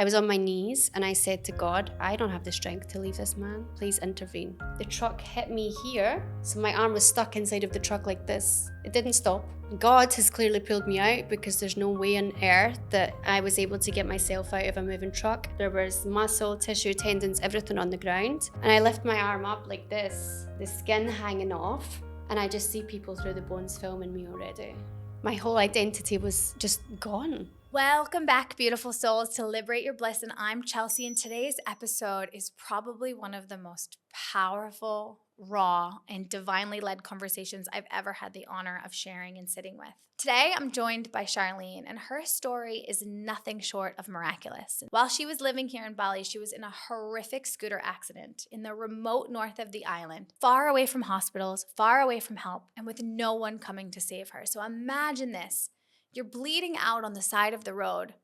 I was on my knees and I said to God, I don't have the strength to leave this man. Please intervene. The truck hit me here, so my arm was stuck inside of the truck like this. It didn't stop. God has clearly pulled me out because there's no way on earth that I was able to get myself out of a moving truck. There was muscle, tissue, tendons, everything on the ground. And I lift my arm up like this, the skin hanging off, and I just see people through the bones filming me already. My whole identity was just gone. Welcome back, beautiful souls, to Liberate Your Bliss, and I'm Chelsea, and today's episode is probably one of the most powerful, raw, and divinely led conversations I've ever had the honor of sharing and sitting with. Today, I'm joined by Charlene, and her story is nothing short of miraculous. While she was living here in Bali, she was in a horrific scooter accident in the remote north of the island, far away from hospitals, far away from help, and with no one coming to save her. So imagine this. You're bleeding out on the side of the road,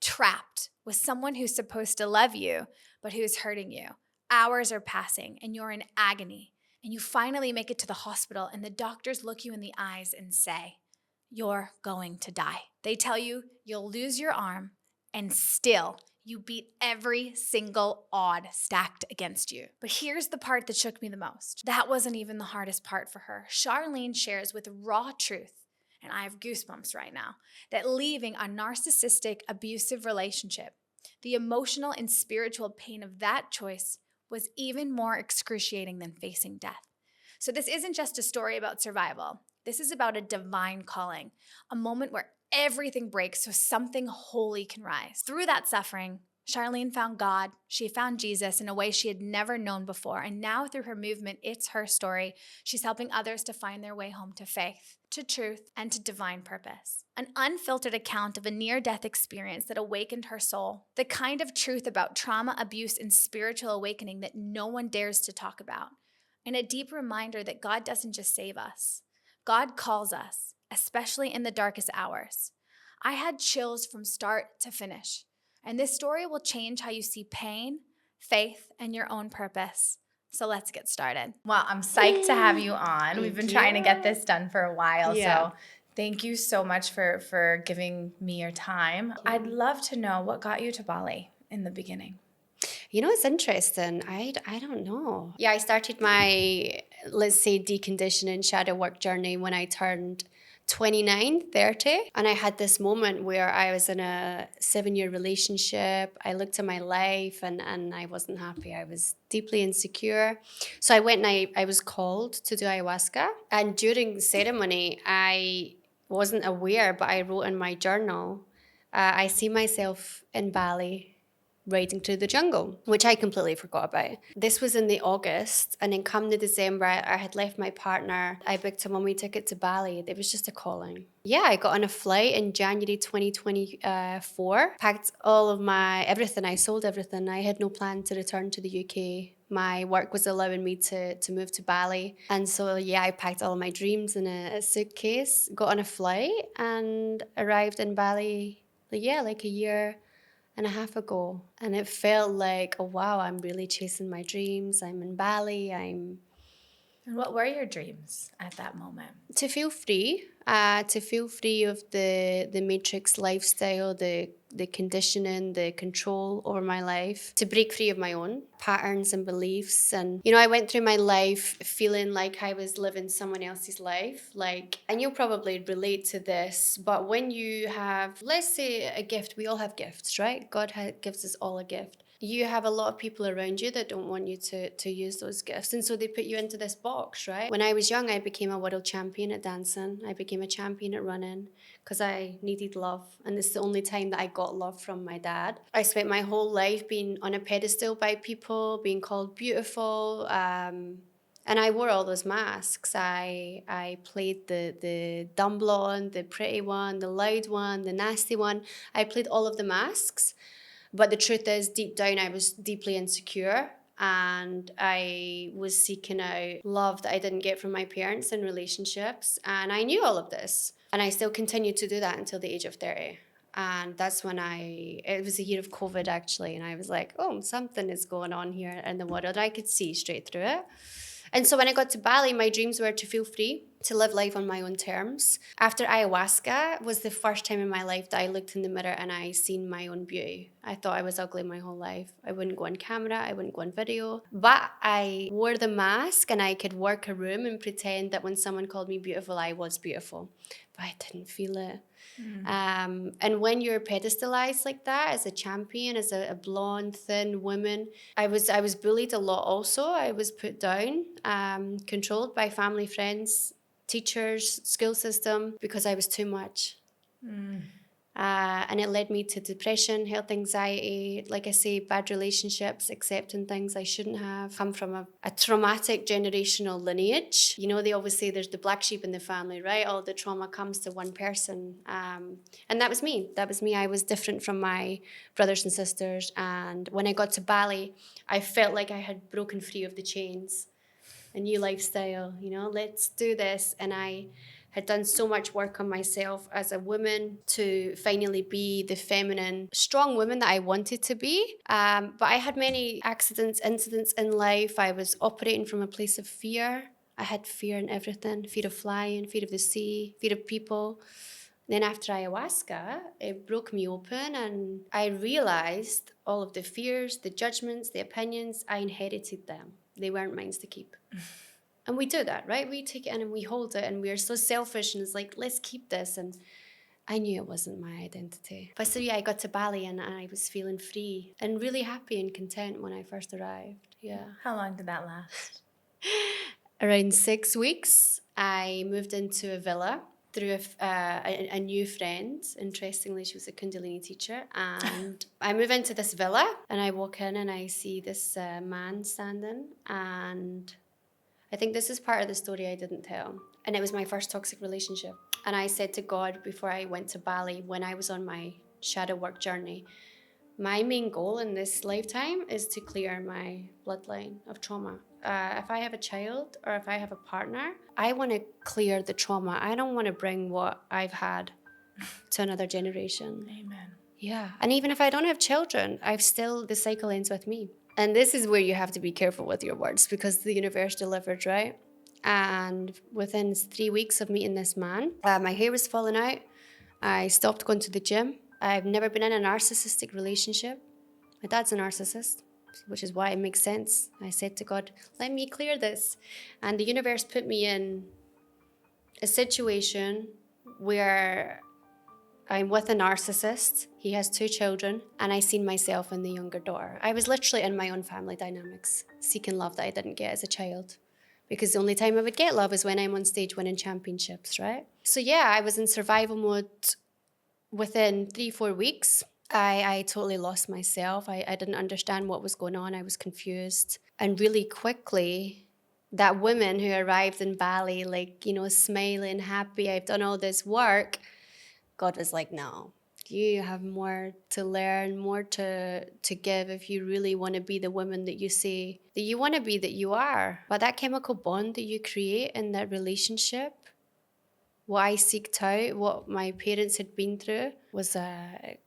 trapped with someone who's supposed to love you, but who's hurting you. Hours are passing and you're in agony. And you finally make it to the hospital and the doctors look you in the eyes and say, you're going to die. They tell you you'll lose your arm and still you beat every single odd stacked against you. But here's the part that shook me the most. That wasn't even the hardest part for her. Charlene shares with raw truth, and I have goosebumps right now, that leaving a narcissistic, abusive relationship, the emotional and spiritual pain of that choice was even more excruciating than facing death. So this isn't just a story about survival. This is about a divine calling, a moment where everything breaks so something holy can rise. Through that suffering, Charlene found God, she found Jesus in a way she had never known before, and now through her movement, it's her story. She's helping others to find their way home to faith, to truth, and to divine purpose. An unfiltered account of a near-death experience that awakened her soul, the kind of truth about trauma, abuse, and spiritual awakening that no one dares to talk about, and a deep reminder that God doesn't just save us. God calls us, especially in the darkest hours. I had chills from start to finish. And this story will change how you see pain, faith, and your own purpose. So let's get started. Well, I'm psyched to have you on. We've been trying to get this done for a while. Yeah. So thank you so much for giving me your time. I'd love to know what got you to Bali in the beginning. You know, it's interesting. I don't know. Yeah, I started my, let's say, deconditioning shadow work journey when I turned 29, 30. And I had this moment where I was in a 7-year relationship. I looked at my life and I wasn't happy. I was deeply insecure. So I went and I was called to do ayahuasca. And during the ceremony, I wasn't aware, but I wrote in my journal, I see myself in Bali riding through the jungle, which I completely forgot about. This was in the August, and then come the December, I had left my partner. I booked a one-way ticket to Bali. It was just a calling. Yeah, I got on a flight in January 2024, packed all of my everything. I sold everything. I had no plan to return to the UK. My work was allowing me to move to Bali. And so, yeah, I packed all of my dreams in a suitcase, got on a flight, and arrived in Bali, like a year and a half ago. And it felt like, oh wow, I'm really chasing my dreams. I'm in Bali. And what were your dreams at that moment? To feel free of the matrix lifestyle, the conditioning, the control over my life, to break free of my own patterns and beliefs. And, I went through my life feeling like I was living someone else's life. And you'll probably relate to this, but when you have, let's say, a gift, we all have gifts, right? God gives us all a gift. You have a lot of people around you that don't want you to use those gifts. And so they put you into this box, right? When I was young, I became a world champion at dancing. I became a champion at running because I needed love. And it's the only time that I got love from my dad. I spent my whole life being on a pedestal by people, being called beautiful. And I wore all those masks. I played the dumb blonde, the pretty one, the loud one, the nasty one. I played all of the masks. But the truth is, deep down, I was deeply insecure and I was seeking out love that I didn't get from my parents in relationships. And I knew all of this. And I still continued to do that until the age of 30. And that's when it was a year of COVID actually. And I was like, oh, something is going on here in the world. I could see straight through it. And so when I got to Bali, my dreams were to feel free, to live life on my own terms. After ayahuasca was the first time in my life that I looked in the mirror and I seen my own beauty. I thought I was ugly my whole life. I wouldn't go on camera, I wouldn't go on video. But I wore the mask and I could work a room and pretend that when someone called me beautiful, I was beautiful. But I didn't feel it. And when you're pedestalized like that as a champion, as a blonde, thin woman, I was bullied a lot also. I was put down, controlled by family, friends, teachers, school system, because I was too much. And it led me to depression, health anxiety, like I say, bad relationships, accepting things I shouldn't have. Come from a traumatic generational lineage. You know, they always say there's the black sheep in the family, right? All the trauma comes to one person. And that was me. That was me. I was different from my brothers and sisters. And when I got to Bali, I felt like I had broken free of the chains. A new lifestyle, you know, let's do this. And I had done so much work on myself as a woman to finally be the feminine, strong woman that I wanted to be. But I had many accidents, incidents in life. I was operating from a place of fear. I had fear in everything, fear of flying, fear of the sea, fear of people. Then after ayahuasca, it broke me open and I realized all of the fears, the judgments, the opinions, I inherited them. They weren't mine to keep. And we do that, right? We take it in and we hold it and we're so selfish and it's like, let's keep this. And I knew it wasn't my identity. But so yeah, I got to Bali and I was feeling free and really happy and content when I first arrived. Yeah. How long did that last? Around 6 weeks, I moved into a villa through a new friend. Interestingly, she was a Kundalini teacher. And I move into this villa and I walk in and I see this man standing. And I think this is part of the story I didn't tell. And it was my first toxic relationship. And I said to God before I went to Bali, when I was on my shadow work journey, my main goal in this lifetime is to clear my bloodline of trauma. If I have a child or if I have a partner, I want to clear the trauma. I don't want to bring what I've had to another generation. Amen. Yeah. And even if I don't have children, the cycle ends with me. And this is where you have to be careful with your words because the universe delivered, right? And within 3 weeks of meeting this man, my hair was falling out. I stopped going to the gym. I've never been in a narcissistic relationship. My dad's a narcissist, which is why it makes sense. I said to God, let me clear this. And the universe put me in a situation where I'm with a narcissist. He has 2 children, and I seen myself in the younger daughter. I was literally in my own family dynamics, seeking love that I didn't get as a child. Because the only time I would get love is when I'm on stage winning championships, right? So yeah, I was in survival mode. Within 3-4 weeks, I totally lost myself. I didn't understand what was going on. I was confused. And really quickly, that woman who arrived in Bali, like, you know, smiling, happy, I've done all this work, God was like, no, you have more to learn, more to give if you really want to be the woman that you say that you want to be, that you are. But that chemical bond that you create in that relationship, what I seeked out, what my parents had been through, was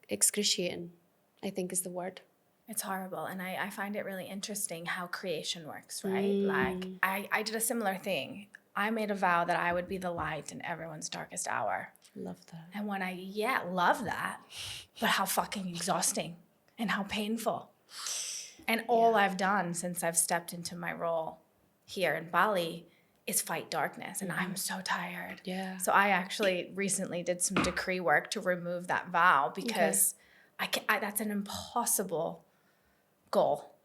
excruciating, I think is the word. It's horrible. And I find it really interesting how creation works, right? Like, I did a similar thing. I made a vow that I would be the light in everyone's darkest hour. Love that. And when love that, but how fucking exhausting and how painful. And all I've done since I've stepped into my role here in Bali is fight darkness, and I'm so tired. Yeah. So I actually recently did some decree work to remove that vow because that's an impossible goal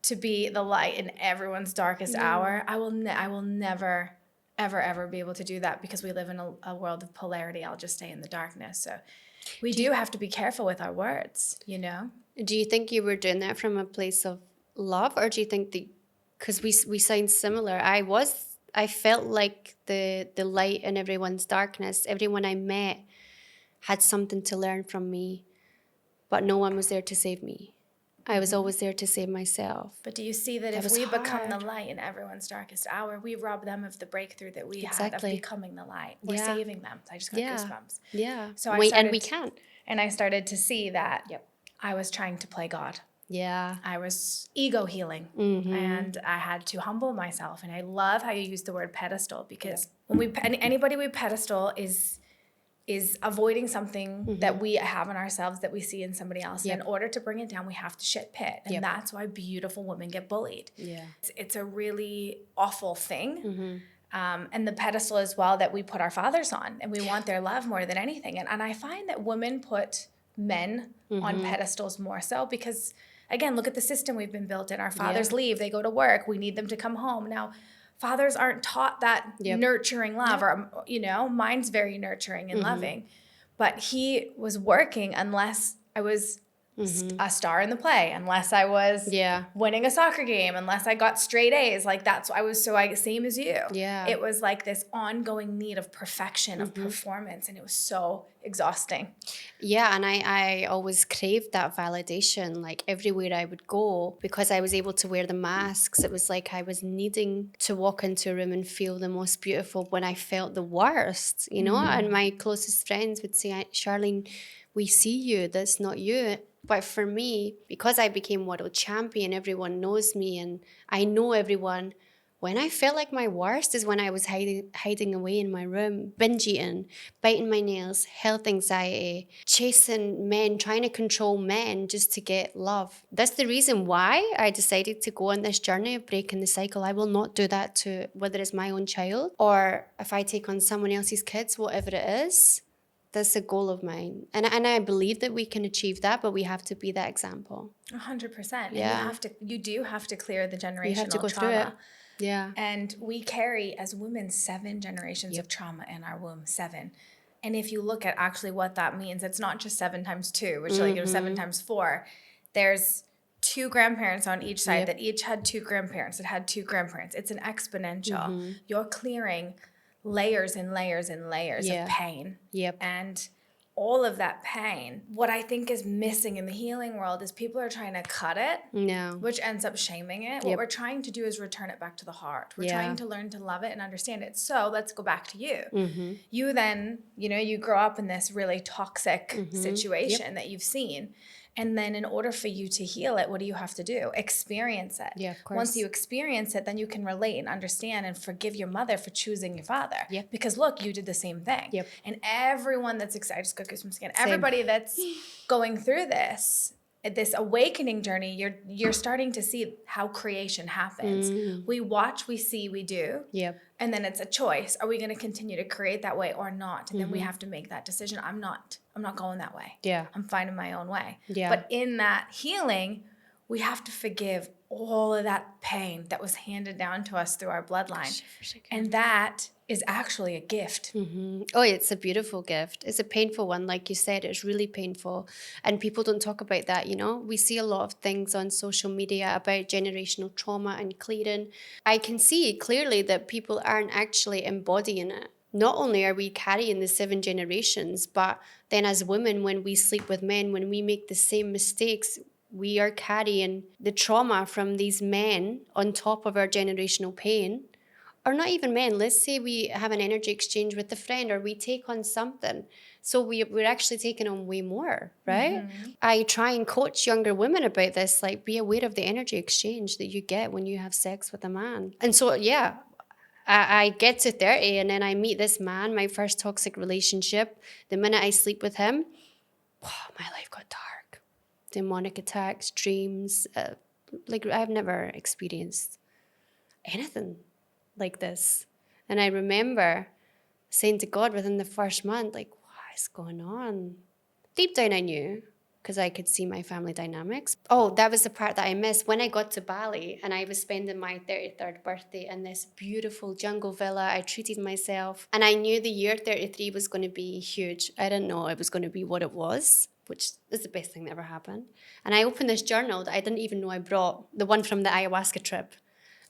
to be the light in everyone's darkest hour. I will never, ever be able to do that because we live in a world of polarity. I'll just stay in the darkness. So we do have to be careful with our words, you know? Do you think you were doing that from a place of love, or do you think that, because we sound similar, I felt like the light in everyone's darkness. Everyone I met had something to learn from me, but no one was there to save me. I was always there to save myself. But do you see that if we become the light in everyone's darkest hour, we rob them of the breakthrough that we had of becoming the light. We're saving them. I just got goosebumps. Yeah. So and we can't. And I started to see that I was trying to play God. Yeah. I was ego healing, and I had to humble myself. And I love how you use the word pedestal, because when anybody we pedestal is avoiding something that we have in ourselves that we see in somebody else. And in order to bring it down, we have to shit pit. And that's why beautiful women get bullied. Yeah. It's a really awful thing. And the pedestal as well that we put our fathers on, and we want their love more than anything. And I find that women put men on pedestals more so because, again, look at the system we've been built in. Our fathers leave, they go to work, we need them to come home. Now, fathers aren't taught that nurturing love, or, mine's very nurturing and loving, but he was working unless I was a star in the play, unless I was winning a soccer game, unless I got straight A's. Like that's, same as you. Yeah. It was like this ongoing need of perfection, of performance. And it was so exhausting. Yeah, and I always craved that validation, like everywhere I would go, because I was able to wear the masks. It was like I was needing to walk into a room and feel the most beautiful when I felt the worst, and my closest friends would say, Charlene, we see you, that's not you. But for me, because I became world champion, everyone knows me and I know everyone. When I felt like my worst is when I was hiding away in my room, binge eating, biting my nails, health anxiety, chasing men, trying to control men just to get love. That's the reason why I decided to go on this journey of breaking the cycle. I will not do that to whether it's my own child or if I take on someone else's kids, whatever it is. That's a goal of mine. And I believe that we can achieve that, but we have to be that example. 100%. Yeah. And you do have to clear the generational You have to go trauma. through it. Yeah. And we carry, as women, 7 generations of trauma in our womb, 7. And if you look at actually what that means, it's not just 7 times 2, which like it was 7 times 4. There's 2 grandparents on each side that each had 2 grandparents that had 2 grandparents. It's an exponential. You're clearing layers and layers and layers of pain. And all of that pain, what I think is missing in the healing world is people are trying to cut it, which ends up shaming it. What we're trying to do is return it back to the heart. We're trying to learn to love it and understand it. So let's go back to you. You then, you grow up in this really toxic situation that you've seen. And then in order for you to heal it, what do you have to do? Experience it. Yeah, of course. Once you experience it, then you can relate and understand and forgive your mother for choosing your father. Because look, you did the same thing. And everyone that's excited, I just got goosebumps again. Everybody that's going through this awakening journey, you're starting to see how creation happens. We watch, we see, we do. And then it's a choice. Are we going to continue to create that way or not? And then we have to make that decision. I'm not going that way. I'm finding my own way. But in that healing, we have to forgive all of that pain that was handed down to us through our bloodline. And that is actually a gift. Oh, it's a beautiful gift. It's a painful one. Like you said, it's really painful. And people don't talk about that, We see a lot of things on social media about generational trauma and clearing. I can see clearly that people aren't actually embodying it. Not only are we carrying the 7 generations, but then as women, when we sleep with men, when we make the same mistakes, we are carrying the trauma from these men on top of our generational pain. Or not even men. Let's say we have an energy exchange with a friend or we take on something. So we're actually taking on way more, right? I try and coach younger women about this, like be aware of the energy exchange that you get when you have sex with a man. And so, I get to 30 and then I meet this man, my first toxic relationship. The minute I sleep with him, my life got dark. Demonic attacks, dreams. I've never experienced anything like this. And I remember saying to God within the first month, what is going on? Deep down I knew, because I could see my family dynamics. Oh, that was the part that I missed. When I got to Bali and I was spending my 33rd birthday in this beautiful jungle villa, I treated myself. And I knew the year 33 was going to be huge. I didn't know it was going to be what it was, which is the best thing that ever happened. And I opened this journal that I didn't even know I brought, the one from the ayahuasca trip.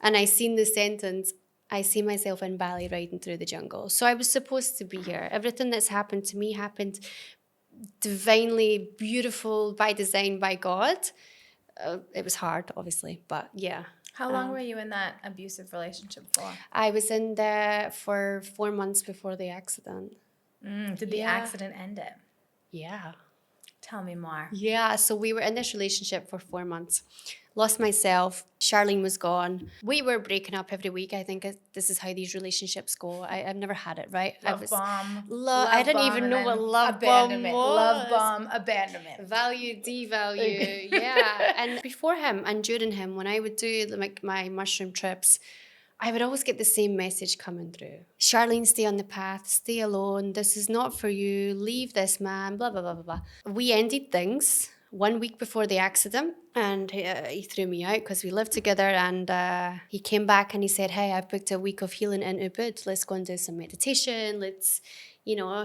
And I seen the sentence, I see myself in Bali riding through the jungle. So I was supposed to be here. Everything that's happened to me happened divinely beautiful, by design, by God. It was hard, obviously, but yeah. How long were you in that abusive relationship for? I was in there for 4 months before the accident. Did the accident end it? Yeah. Tell me more. Yeah, so we were in this relationship for 4 months. Lost myself. Charlene was gone. We were breaking up every week. I think this is how these relationships go. I've never had it, right? Love bomb. I didn't even know what love bomb Abandonment. was. Love bomb, abandonment. Value, devalue. Yeah. And before him and during him, when I would do like my mushroom trips, I would always get the same message coming through. Charlene, stay on the path, stay alone. This is not for you. Leave this man, blah, blah, blah, blah, blah. We ended things 1 week before the accident, and he threw me out because we lived together, and he came back and he said, hey, I've booked a week of healing in Ubud. Let's go and do some meditation.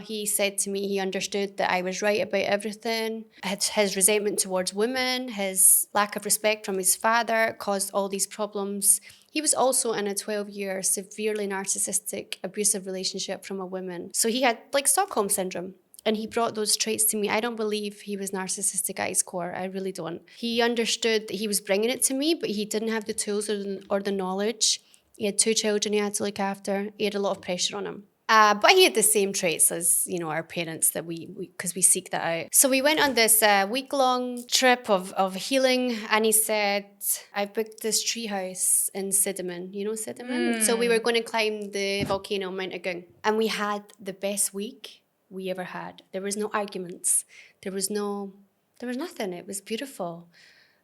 He said to me he understood that I was right about everything. His resentment towards women, his lack of respect from his father caused all these problems. He was also in a 12-year, severely narcissistic, abusive relationship from a woman. So he had like Stockholm syndrome. And he brought those traits to me. I don't believe he was narcissistic at his core. I really don't. He understood that he was bringing it to me, but he didn't have the tools or the knowledge. He had 2 children he had to look after. He had a lot of pressure on him. But he had the same traits as, our parents that because we seek that out. So we went on this week-long trip of healing, and he said, I booked this treehouse in Cinnamon. You know Cinnamon? So we were going to climb the volcano, Mount Agung. And we had the best week we ever had. There was no arguments. There was nothing. It was beautiful.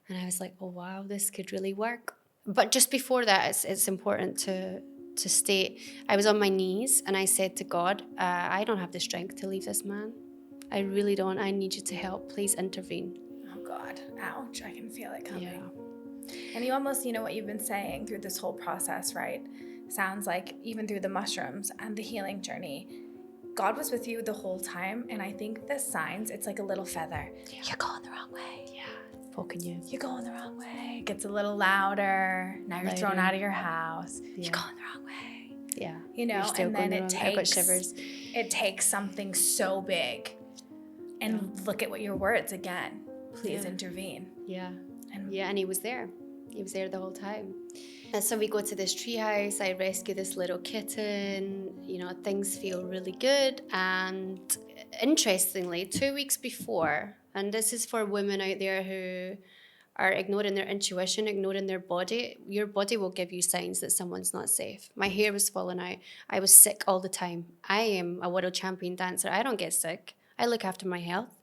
And I was like, oh, wow, this could really work. But just before that, it's important to state, I was on my knees and I said to God, I don't have the strength to leave this man. I really don't. I need you to help. Please intervene. Oh God, ouch, I can feel it coming. Yeah. And you almost, what you've been saying through this whole process, right? Sounds like even through the mushrooms and the healing journey, God was with you the whole time. And I think the signs, it's like a little feather. Yeah. You're going the wrong way. Yeah. Poking you. You're going the wrong way. It gets a little louder. Now you're thrown out of your house. Yeah. You're going the wrong way. Yeah. And then it takes something so big. And look at what your words again. Please intervene. Yeah. And he was there. He was there the whole time. And so we go to this treehouse. I rescue this little kitten. Things feel really good. And interestingly, 2 weeks before, and this is for women out there who are ignoring their intuition, ignoring their body, your body will give you signs that someone's not safe. My hair was falling out. I was sick all the time. I am a world champion dancer. I don't get sick. I look after my health.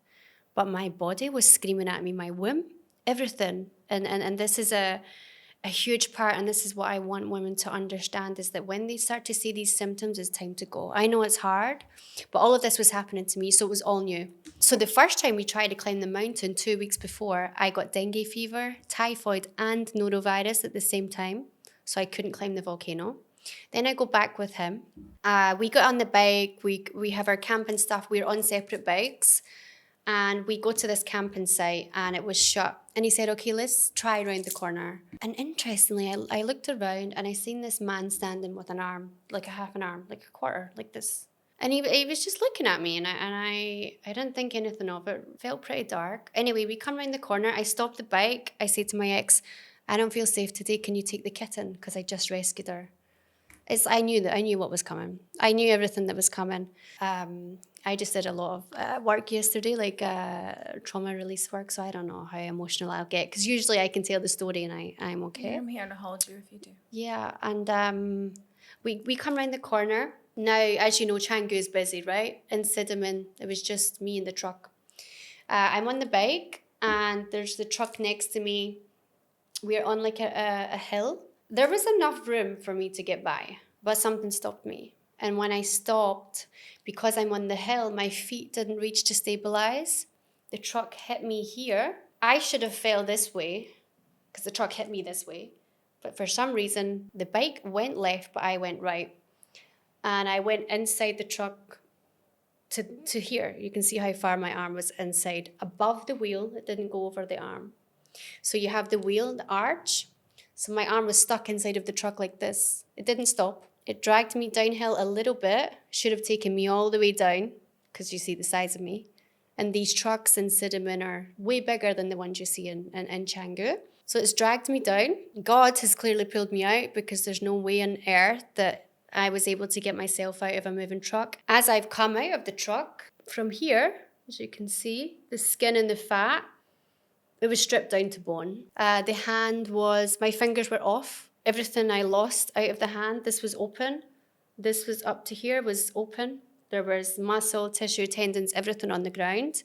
But my body was screaming at me, my womb, everything. And this is a huge part, and this is what I want women to understand, is that when they start to see these symptoms, it's time to go. I know it's hard, but all of this was happening to me, so it was all new. So the first time we tried to climb the mountain 2 weeks before, I got dengue fever, typhoid, and norovirus at the same time, so I couldn't climb the volcano. Then I go back with him. We got on the bike, we have our camping stuff, we're on separate bikes, and we go to this camping site and it was shut. And he said, okay, let's try around the corner. And interestingly, I looked around and I seen this man standing with an arm, like a half an arm, like a quarter, like this. And he was just looking at me, and I didn't think anything of it. It felt pretty dark. Anyway, we come around the corner. I stopped the bike. I said to my ex, I don't feel safe today. Can you take the kitten? Because I just rescued her. I knew what was coming. I knew everything that was coming. I just did a lot of work yesterday, like trauma release work, so I don't know how emotional I'll get, because usually I can tell the story and I'm okay. I'm here to hold you if you do. Yeah, and we come around the corner. Now, as you know, Canggu is busy, right? In Cinnamon, it was just me and the truck. I'm on the bike, and there's the truck next to me. We're on like a hill. There was enough room for me to get by, but something stopped me. And when I stopped, because I'm on the hill, my feet didn't reach to stabilize. The truck hit me here. I should have fell this way because the truck hit me this way. But for some reason, the bike went left, but I went right. And I went inside the truck to here. You can see how far my arm was inside. Above the wheel, it didn't go over the arm. So you have the wheel, the arch. So my arm was stuck inside of the truck like this. It didn't stop. It dragged me downhill a little bit. Should have taken me all the way down, because you see the size of me. And these trucks in Cinnamon are way bigger than the ones you see in Canggu. So it's dragged me down. God has clearly pulled me out, because there's no way on earth that I was able to get myself out of a moving truck. As I've come out of the truck, from here, as you can see. The skin and the fat, it was stripped down to bone. The hand was, my fingers were off. Everything I lost out of the hand, this was open. This was up to here, was open. There was muscle, tissue, tendons, everything on the ground.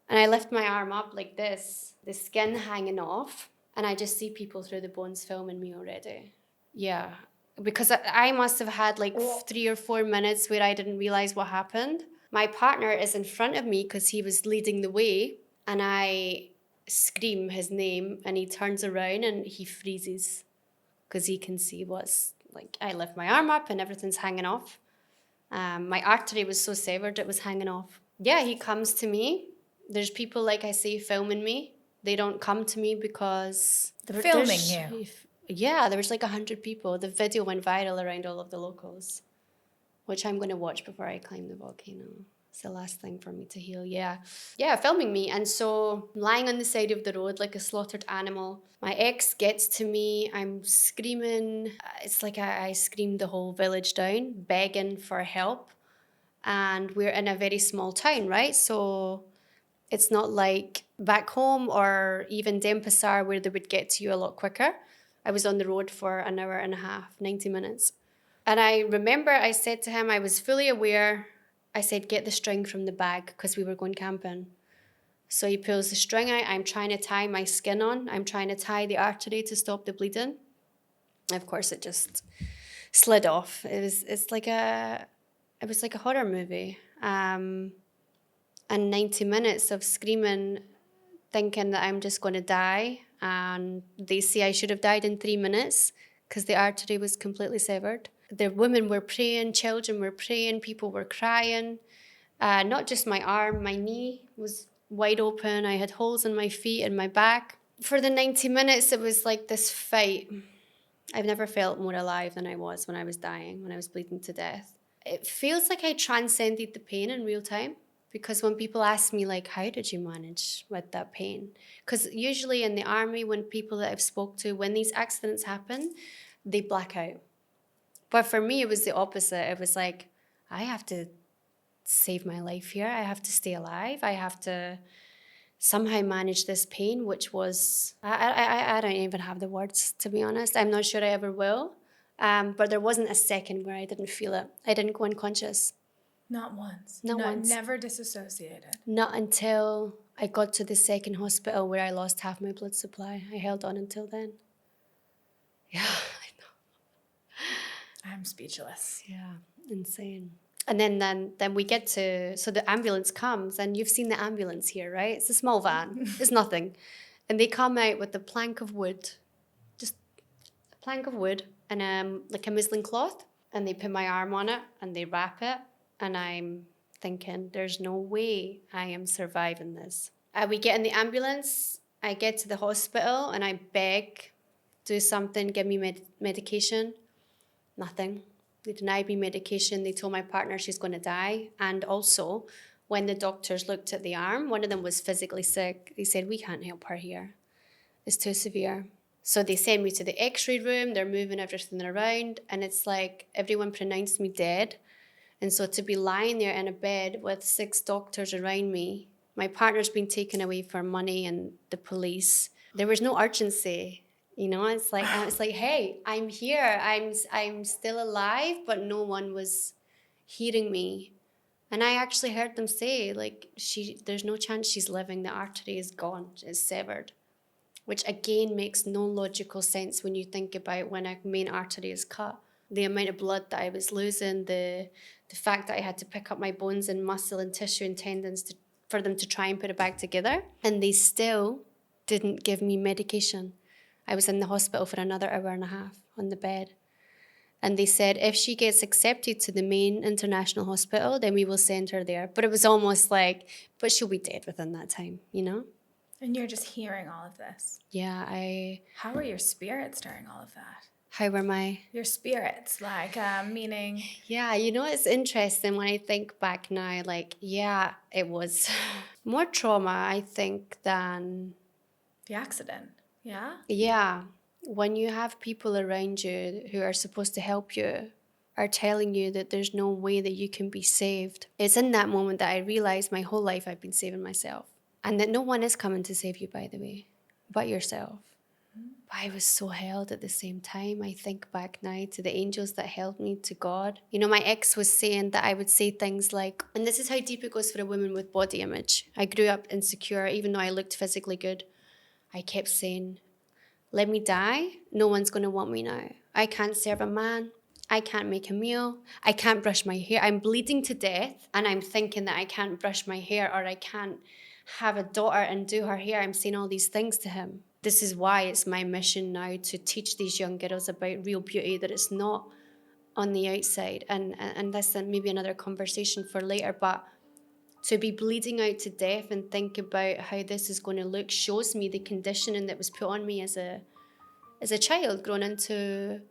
And I lift my arm up like this, the skin hanging off, and I just see people through the bones filming me already. Yeah, because I must have had like 3 or 4 minutes where I didn't realize what happened. My partner is in front of me because he was leading the way, and I scream his name, and he turns around and he freezes because he can see what's like. I lift my arm up and everything's hanging off. My artery was so severed it was hanging off. Yeah, he comes to me. There's people, like I say, filming me. They don't come to me because... Filming you? Yeah, there was like 100 people. The video went viral around all of the locals, which I'm going to watch before I climb the volcano. It's the last thing for me to heal, yeah. Yeah, filming me. And so lying on the side of the road like a slaughtered animal. My ex gets to me. I'm screaming. It's like I screamed the whole village down, begging for help. And we're in a very small town, right? So it's not like back home or even Denpasar where they would get to you a lot quicker. I was on the road for an hour and a half, 90 minutes. And I remember I said to him, I was fully aware. I said, get the string from the bag because we were going camping. So he pulls the string out. I'm trying to tie my skin on. I'm trying to tie the artery to stop the bleeding. Of course, it just slid off. It was like a horror movie. And 90 minutes of screaming, thinking that I'm just going to die. And they say I should have died in 3 minutes because the artery was completely severed. The women were praying, children were praying, people were crying. Not just my arm, my knee was wide open. I had holes in my feet and my back. For the 90 minutes, it was like this fight. I've never felt more alive than I was when I was dying, when I was bleeding to death. It feels like I transcended the pain in real time. Because when people ask me, like, how did you manage with that pain? Because usually in the army, when people that I've spoke to, when these accidents happen, they black out. But for me, it was the opposite. It was like, I have to save my life here. I have to stay alive. I have to somehow manage this pain, which was, I don't even have the words, to be honest. I'm not sure I ever will. But there wasn't a second where I didn't feel it. I didn't go unconscious. Not once. Not once. Never disassociated. Not until I got to the second hospital where I lost half my blood supply. I held on until then. Yeah, I know. I'm speechless. Yeah, insane. And then we get to, so the ambulance comes, and you've seen the ambulance here, right? It's a small van. It's nothing. And they come out with a plank of wood, just a plank of wood and like a muslin cloth, and they put my arm on it and they wrap it. And I'm thinking, there's no way I am surviving this. We get in the ambulance, I get to the hospital, and I beg, do something, give me medication. Nothing. They denied me medication. They told my partner she's going to die. And also, when the doctors looked at the arm, one of them was physically sick. They said, we can't help her here. It's too severe. So they send me to the x-ray room. They're moving everything around. And it's like everyone pronounced me dead. And so to be lying there in a bed with 6 doctors around me, my partner's been taken away for money and the police. There was no urgency, you know. It's like hey, I'm here. I'm still alive, but no one was hearing me. And I actually heard them say, like, there's no chance she's living. The artery is gone. It's severed, which again makes no logical sense when you think about when a main artery is cut. The amount of blood that I was losing, the fact that I had to pick up my bones and muscle and tissue and tendons for them to try and put it back together. And they still didn't give me medication. I was in the hospital for another hour and a half on the bed. And they said, if she gets accepted to the main international hospital, then we will send her there. But it was almost like, but she'll be dead within that time, you know? And you're just hearing all of this. Yeah, How were your spirits during all of that? How were my... Your spirits, like, meaning... Yeah, you know, it's interesting when I think back now, like, yeah, it was more trauma, I think, than... The accident, yeah? Yeah. When you have people around you who are supposed to help you, are telling you that there's no way that you can be saved. It's in that moment that I realized my whole life I've been saving myself. And that no one is coming to save you, by the way, but yourself. But I was so held at the same time. I think back now to the angels that held me, to God. You know, my ex was saying that I would say things like, and this is how deep it goes for a woman with body image. I grew up insecure, even though I looked physically good. I kept saying, let me die. No one's going to want me now. I can't serve a man. I can't make a meal. I can't brush my hair. I'm bleeding to death and I'm thinking that I can't brush my hair or I can't have a daughter and do her hair. I'm saying all these things to him. This is why it's my mission now to teach these young girls about real beauty, that it's not on the outside. And that's maybe another conversation for later, but to be bleeding out to death and think about how this is going to look shows me the conditioning that was put on me as a child growing into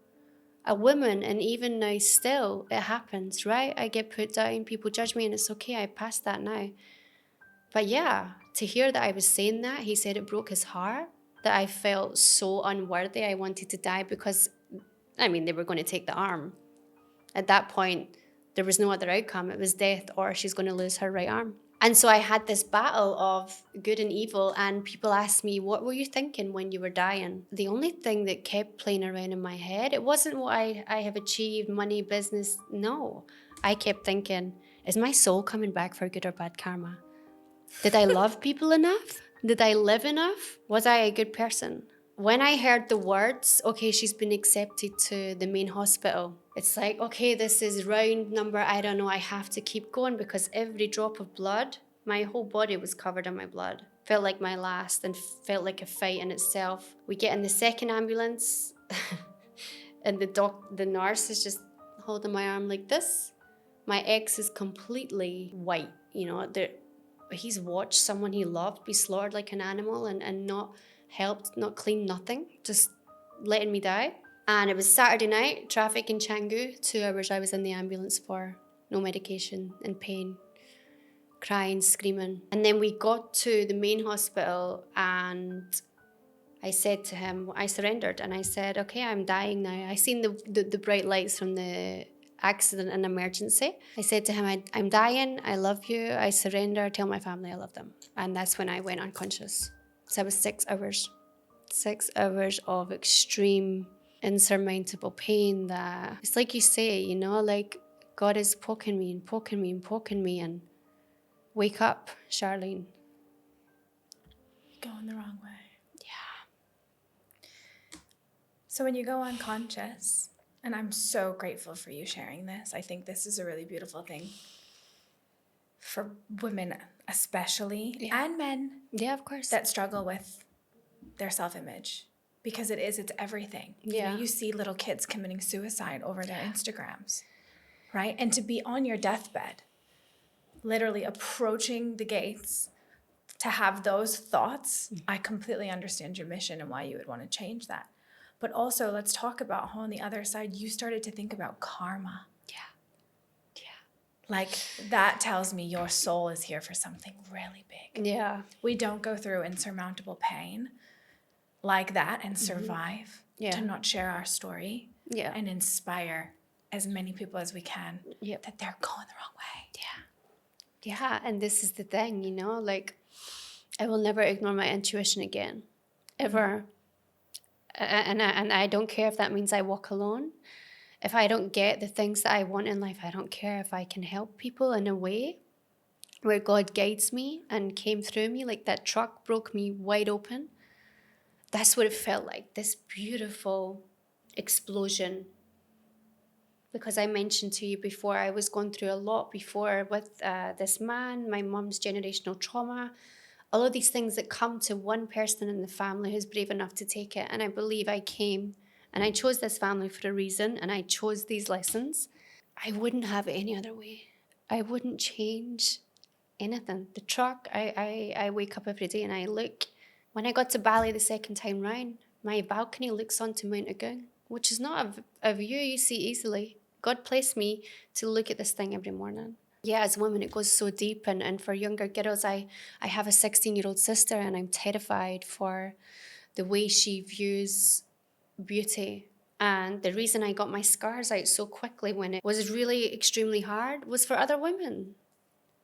a woman. And even now still it happens, right? I get put down, people judge me, and it's okay, I passed that now. But yeah, to hear that I was saying that, he said it broke his heart, that I felt so unworthy. I wanted to die because, I mean, they were going to take the arm. At that point, there was no other outcome. It was death or she's going to lose her right arm. And so I had this battle of good and evil, and people asked me, what were you thinking when you were dying? The only thing that kept playing around in my head, it wasn't what I have achieved, money, business. No, I kept thinking, is my soul coming back for good or bad karma? Did I love people enough? Did I live enough? Was I a good person? When I heard the words, okay, she's been accepted to the main hospital, it's like, okay, this is round number, I don't know, I have to keep going, because every drop of blood, my whole body was covered in my blood. Felt like my last and felt like a fight in itself. We get in the second ambulance and the nurse is just holding my arm like this. My ex is completely white, you know, he's watched someone he loved be slaughtered like an animal and not helped, not cleaned, nothing, just letting me die. And it was Saturday night, traffic in Canggu, 2 hours I was in the ambulance for, no medication, in pain, crying, screaming. And then we got to the main hospital and I said to him, I surrendered, and I said, okay, I'm dying now. I seen the bright lights from the accident and emergency. I said to him, I'm dying, I love you, I surrender, tell my family I love them. And that's when I went unconscious. So it was 6 hours. 6 hours of extreme, insurmountable pain that, it's like you say, you know, like God is poking me and poking me and poking me and wake up, Charlene. Going the wrong way. Yeah. So when you go unconscious, and I'm so grateful for you sharing this. I think this is a really beautiful thing for women especially, and men. Yeah, of course. That struggle with their self-image, because it's everything. Yeah. You know, you see little kids committing suicide over their Instagrams, right? And to be on your deathbed, literally approaching the gates, to have those thoughts, I completely understand your mission and why you would want to change that. But also, let's talk about how on the other side, you started to think about karma. Yeah. Like, that tells me your soul is here for something really big. Yeah. We don't go through insurmountable pain like that and survive to not share our story and inspire as many people as we can that they're going the wrong way. Yeah, and this is the thing, you know, like, I will never ignore my intuition again, ever. And I don't care if that means I walk alone. If I don't get the things that I want in life, I don't care if I can help people in a way where God guides me and came through me, like that truck broke me wide open. That's what it felt like, this beautiful explosion. Because I mentioned to you before, I was going through a lot before with this man, my mum's generational trauma, all of these things that come to one person in the family who's brave enough to take it. And I believe I came and I chose this family for a reason, and I chose these lessons. I wouldn't have it any other way. I wouldn't change anything. The truck, I wake up every day and I look. When I got to Bali the second time round, my balcony looks onto Mount Agung, which is not a view you see easily. God placed me to look at this thing every morning. Yeah, as a woman, it goes so deep. And for younger girls, I have a 16-year-old sister, and I'm terrified for the way she views beauty And the reason I got my scars out so quickly when it was really extremely hard was for other women,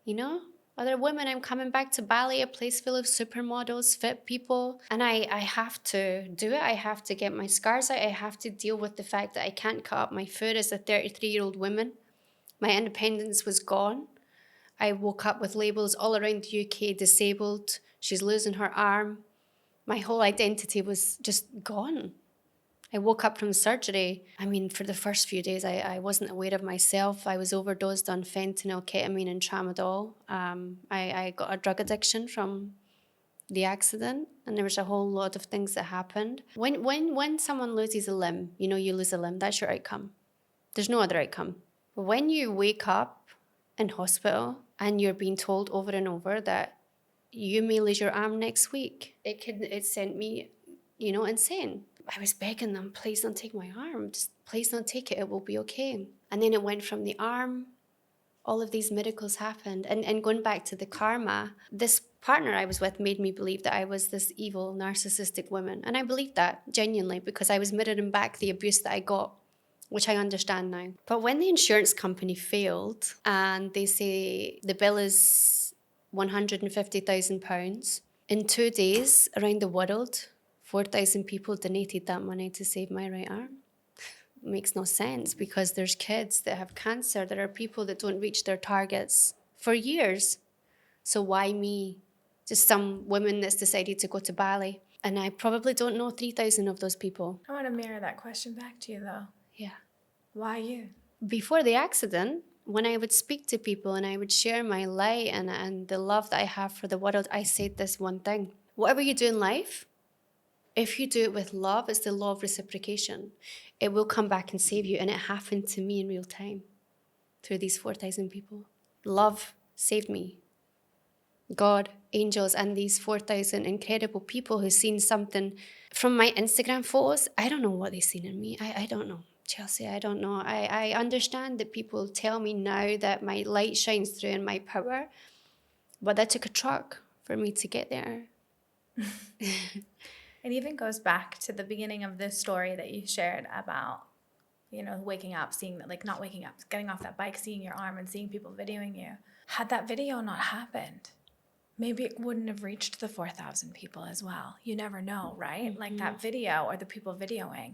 you know? Other women. I'm coming back to Bali, a place full of supermodels, fit people, and I have to do it. I have to get my scars out. I have to deal with the fact that I can't cut up my food as a 33-year-old woman. My independence was gone. I woke up with labels all around the UK, disabled, she's losing her arm. My whole identity was just gone. I woke up from surgery. I mean, for the first few days, I wasn't aware of myself. I was overdosed on fentanyl, ketamine, and tramadol. I got a drug addiction from the accident, and there was a whole lot of things that happened. When someone loses a limb, you know, you lose a limb, that's your outcome. There's no other outcome. But when you wake up in hospital and you're being told over and over that you may lose your arm next week, it sent me, you know, insane. I was begging them, please don't take my arm. Just please don't take it. It will be okay. And then it went from the arm. All of these miracles happened. And going back to the karma, this partner I was with made me believe that I was this evil, narcissistic woman. And I believed that genuinely because I was mirroring back the abuse that I got, which I understand now. But when the insurance company failed and they say the bill is £150,000, in 2 days around the world, 4,000 people donated that money to save my right arm. It makes no sense because there's kids that have cancer. There are people that don't reach their targets for years. So why me? Just some woman that's decided to go to Bali. And I probably don't know 3,000 of those people. I want to mirror that question back to you, though. Yeah. Why you? Before the accident, when I would speak to people and I would share my light and the love that I have for the world, I said this one thing. Whatever you do in life, if you do it with love, it's the law of reciprocation. It will come back and save you. And it happened to me in real time through these 4,000 people. Love saved me. God, angels, and these 4,000 incredible people who've seen something from my Instagram photos. I don't know what they've seen in me. I don't know. Chelsea, I don't know. I understand that people tell me now that my light shines through and my power. But that took a truck for me to get there. It even goes back to the beginning of this story that you shared about, you know, waking up, seeing that, like not waking up, getting off that bike, seeing your arm and seeing people videoing you. Had that video not happened, maybe it wouldn't have reached the 4,000 people as well. You never know, right? Mm-hmm. Like that video or the people videoing,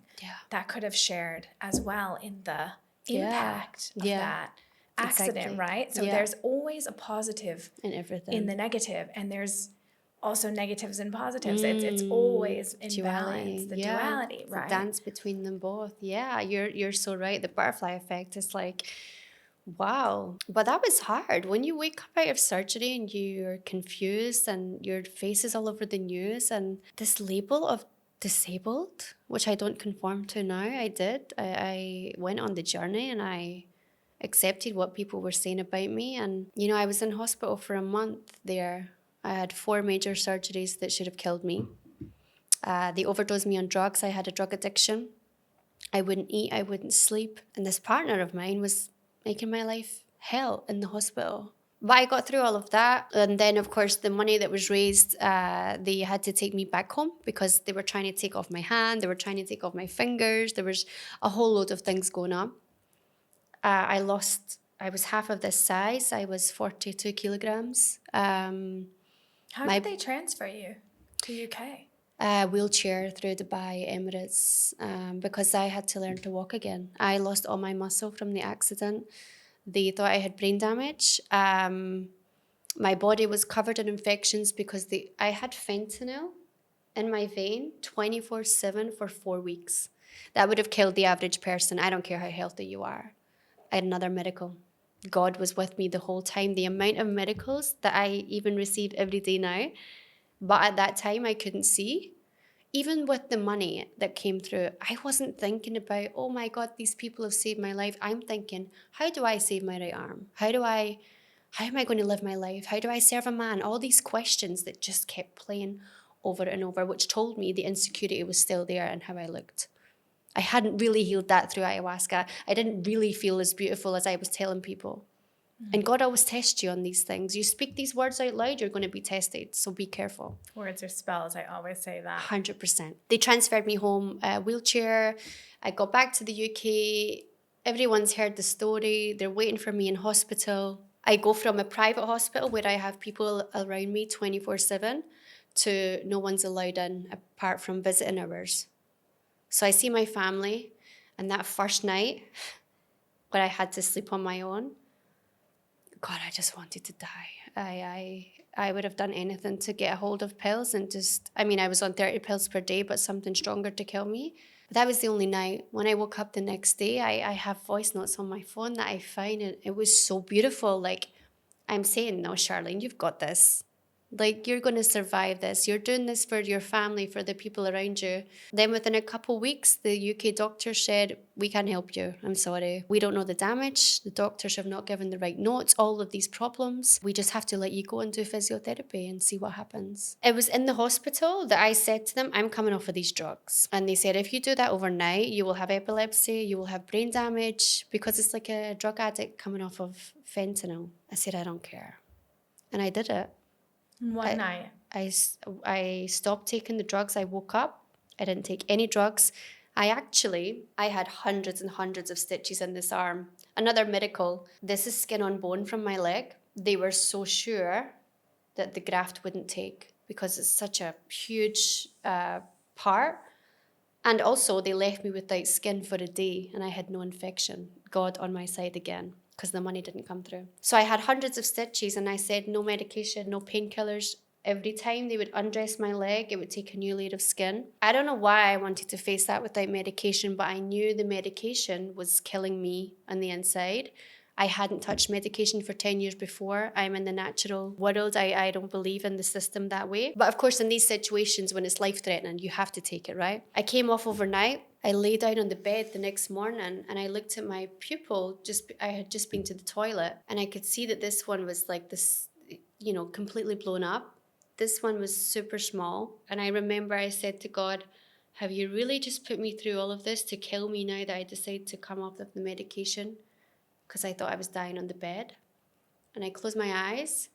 that could have shared as well in the impact of that accident, right? So there's always a positive in everything, in the negative, and there's also negatives and positives. It's always in balance, the duality, right? The dance between them both. Yeah, you're so right. The butterfly effect is like, wow. But that was hard. When you wake up out of surgery and you're confused and your face is all over the news and this label of disabled, which I don't conform to now, I did. I went on the journey and I accepted what people were saying about me. And, you know, I was in hospital for a month there. I had 4 major surgeries that should have killed me. They overdosed me on drugs. I had a drug addiction. I wouldn't eat. I wouldn't sleep. And this partner of mine was making my life hell in the hospital. But I got through all of that. And then, of course, the money that was raised, they had to take me back home because they were trying to take off my hand. They were trying to take off my fingers. There was a whole load of things going on. I was half of this size. I was 42 kilograms. How did they transfer you to UK? Wheelchair through Dubai, Emirates, because I had to learn to walk again. I lost all my muscle from the accident. They thought I had brain damage. My body was covered in infections because I had fentanyl in my vein 24/7 for 4 weeks. That would have killed the average person. I don't care how healthy you are. I had another miracle. God was with me the whole time. The amount of miracles that I even receive every day now, but at that time I couldn't see. Even with the money that came through, I wasn't thinking about, oh my God, these people have saved my life. I'm thinking, how do I save my right arm? How am I going to live my life? How do I serve a man? All these questions that just kept playing over and over, which told me the insecurity was still there and how I looked. I hadn't really healed that through ayahuasca. I didn't really feel as beautiful as I was telling people. And God always tests you on these things. You speak these words out loud, you're going to be tested. So be careful. Words are spells. I always say that. 100%. They transferred me home, wheelchair. I got back to the UK. Everyone's heard the story. They're waiting for me in hospital. I go from a private hospital where I have people around me 24/7 to no one's allowed in apart from visiting hours. So I see my family, and that first night where I had to sleep on my own, God, I just wanted to die. I would have done anything to get a hold of pills and just, I mean, I was on 30 pills per day, but something stronger to kill me. But that was the only night. When I woke up the next day, I have voice notes on my phone that I find it was so beautiful. Like, I'm saying, no, Charlene, you've got this. Like, you're going to survive this. You're doing this for your family, for the people around you. Then within a couple of weeks, the UK doctor said, we can't help you. I'm sorry. We don't know the damage. The doctors have not given the right notes, all of these problems. We just have to let you go and do physiotherapy and see what happens. It was in the hospital that I said to them, I'm coming off of these drugs. And they said, if you do that overnight, you will have epilepsy, you will have brain damage, because it's like a drug addict coming off of fentanyl. I said, I don't care. And I did it. One night. I stopped taking the drugs. I woke up. I didn't take any drugs. I had hundreds and hundreds of stitches in this arm. Another miracle. This is skin on bone from my leg. They were so sure that the graft wouldn't take because it's such a huge part. And also they left me without skin for a day and I had no infection. God on my side again, because the money didn't come through. So I had hundreds of stitches and I said no medication, no painkillers. Every time they would undress my leg, it would take a new layer of skin. I don't know why I wanted to face that without medication, but I knew the medication was killing me on the inside. I hadn't touched medication for 10 years before. I'm in the natural world. I don't believe in the system that way. But of course, in these situations, when it's life-threatening, you have to take it, right? I came off overnight. I lay down on the bed the next morning and I looked at my pupil. I had just been to the toilet and I could see that this one was like this, completely blown up. This one was super small. And I remember I said to God, have you really just put me through all of this to kill me now that I decided to come off of the medication? Because I thought I was dying on the bed. And I closed my eyes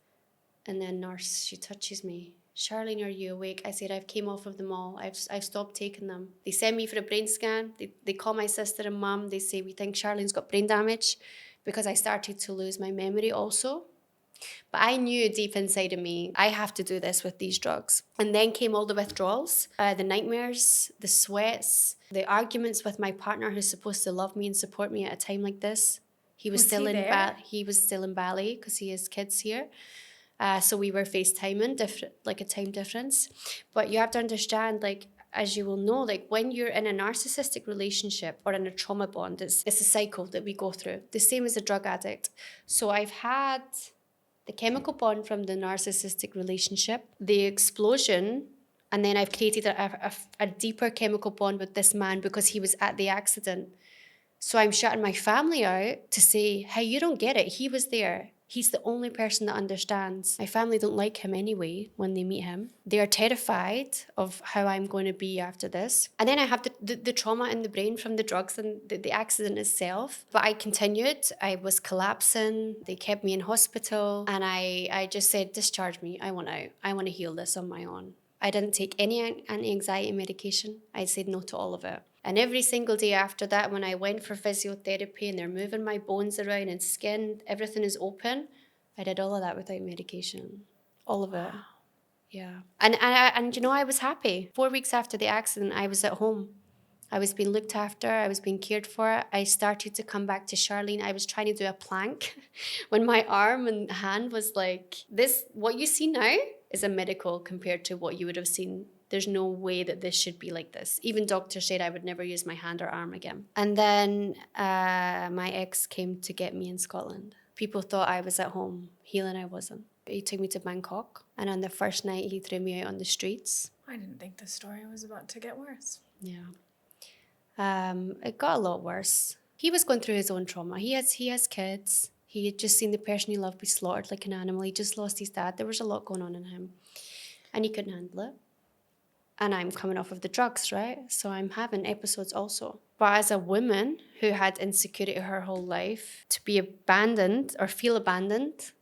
and then nurse, she touches me. Charlene, are you awake? I said, I've came off of them all. I've stopped taking them. They send me for a brain scan. They call my sister and mum. They say, we think Charlene's got brain damage because I started to lose my memory also. But I knew deep inside of me, I have to do this with these drugs. And then came all the withdrawals, the nightmares, the sweats, the arguments with my partner who's supposed to love me and support me at a time like this. He was still in Bali because he has kids here. So we were FaceTiming, like a time difference. But you have to understand, like, as you will know, like when you're in a narcissistic relationship or in a trauma bond, it's a cycle that we go through, the same as a drug addict. So I've had the chemical bond from the narcissistic relationship, the explosion, and then I've created a deeper chemical bond with this man because he was at the accident. So I'm shutting my family out to say, hey, you don't get it. He was there. He's the only person that understands. My family don't like him anyway when they meet him. They are terrified of how I'm going to be after this. And then I have the trauma in the brain from the drugs and the accident itself. But I continued. I was collapsing. They kept me in hospital. And I just said, discharge me. I want out. I want to heal this on my own. I didn't take any anti-anxiety medication. I said no to all of it. And every single day after that, when I went for physiotherapy and they're moving my bones around and skin, everything is open, I did all of that without medication. All of it. Yeah. And I was happy. 4 weeks after the accident, I was at home. I was being looked after. I was being cared for. I started to come back to Charlene. I was trying to do a plank when my arm and hand was like this. What you see now is a miracle compared to what you would have seen. There's no way that this should be like this. Even doctors said I would never use my hand or arm again. And then my ex came to get me in Scotland. People thought I was at home healing. I wasn't. He took me to Bangkok. And on the first night, he threw me out on the streets. I didn't think the story was about to get worse. Yeah. It got a lot worse. He was going through his own trauma. He has kids. He had just seen the person he loved be slaughtered like an animal. He just lost his dad. There was a lot going on in him. And he couldn't handle it. And I'm coming off of the drugs, right? So I'm having episodes also. But as a woman who had insecurity her whole life, to be abandoned or feel abandoned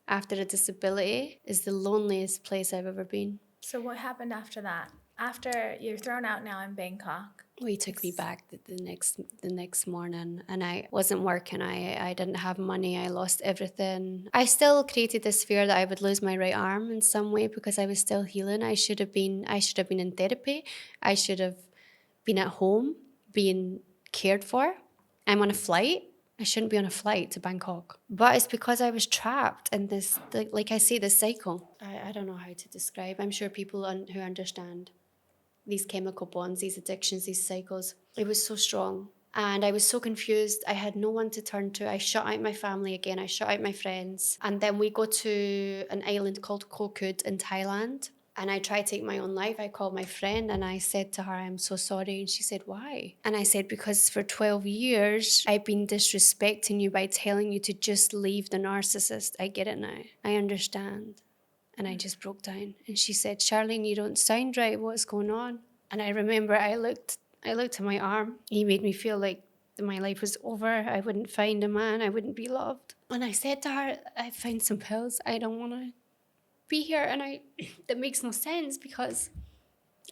after a disability is the loneliest place I've ever been. So what happened after that? After you're thrown out now in Bangkok? Well, he took me back the next morning, and I wasn't working. I didn't have money. I lost everything. I still created this fear that I would lose my right arm in some way because I was still healing. I should have been in therapy. I should have been at home, being cared for. I'm on a flight. I shouldn't be on a flight to Bangkok. But it's because I was trapped in this, like I say, this cycle. I don't know how to describe. I'm sure people who understand these chemical bonds, these addictions, these cycles. It was so strong. And I was so confused. I had no one to turn to. I shut out my family again. I shut out my friends. And then we go to an island called Koh Kood in Thailand. And I tried to take my own life. I called my friend and I said to her, I'm so sorry. And she said, why? And I said, because for 12 years, I've been disrespecting you by telling you to just leave the narcissist. I get it now. I understand. And I just broke down. And she said, Charlene, you don't sound right. What's going on? And I remember I looked at my arm. He made me feel like my life was over. I wouldn't find a man. I wouldn't be loved. And I said to her, I found some pills. I don't want to be here. And that makes no sense because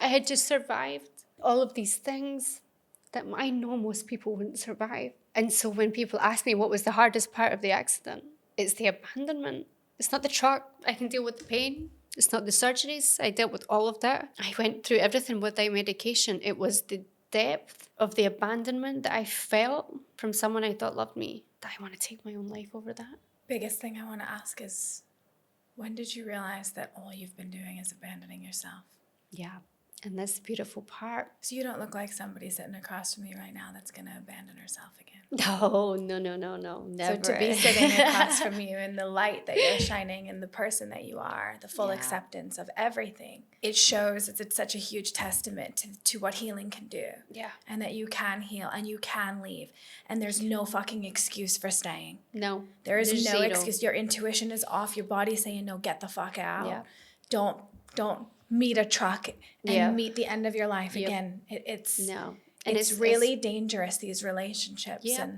I had just survived all of these things that I know most people wouldn't survive. And so when people ask me what was the hardest part of the accident, it's the abandonment. It's not the truck. I can deal with the pain. It's not the surgeries. I dealt with all of that. I went through everything without medication. It was the depth of the abandonment that I felt from someone I thought loved me that I want to take my own life over that. Biggest thing I want to ask is, when did you realize that all you've been doing is abandoning yourself? Yeah. And that's the beautiful part. So you don't look like somebody sitting across from you right now that's going to abandon herself again. No, never. So to be sitting across from you in the light that you're shining and the person that you are, the full acceptance of everything, it shows it's such a huge testament to what healing can do. Yeah. And that you can heal and you can leave. And there's no fucking excuse for staying. No. There's no zero. excuse. Your intuition is off. Your body's saying, no, get the fuck out. Yeah. Don't meet a truck and meet the end of your life again. It's really dangerous, these relationships. Yeah.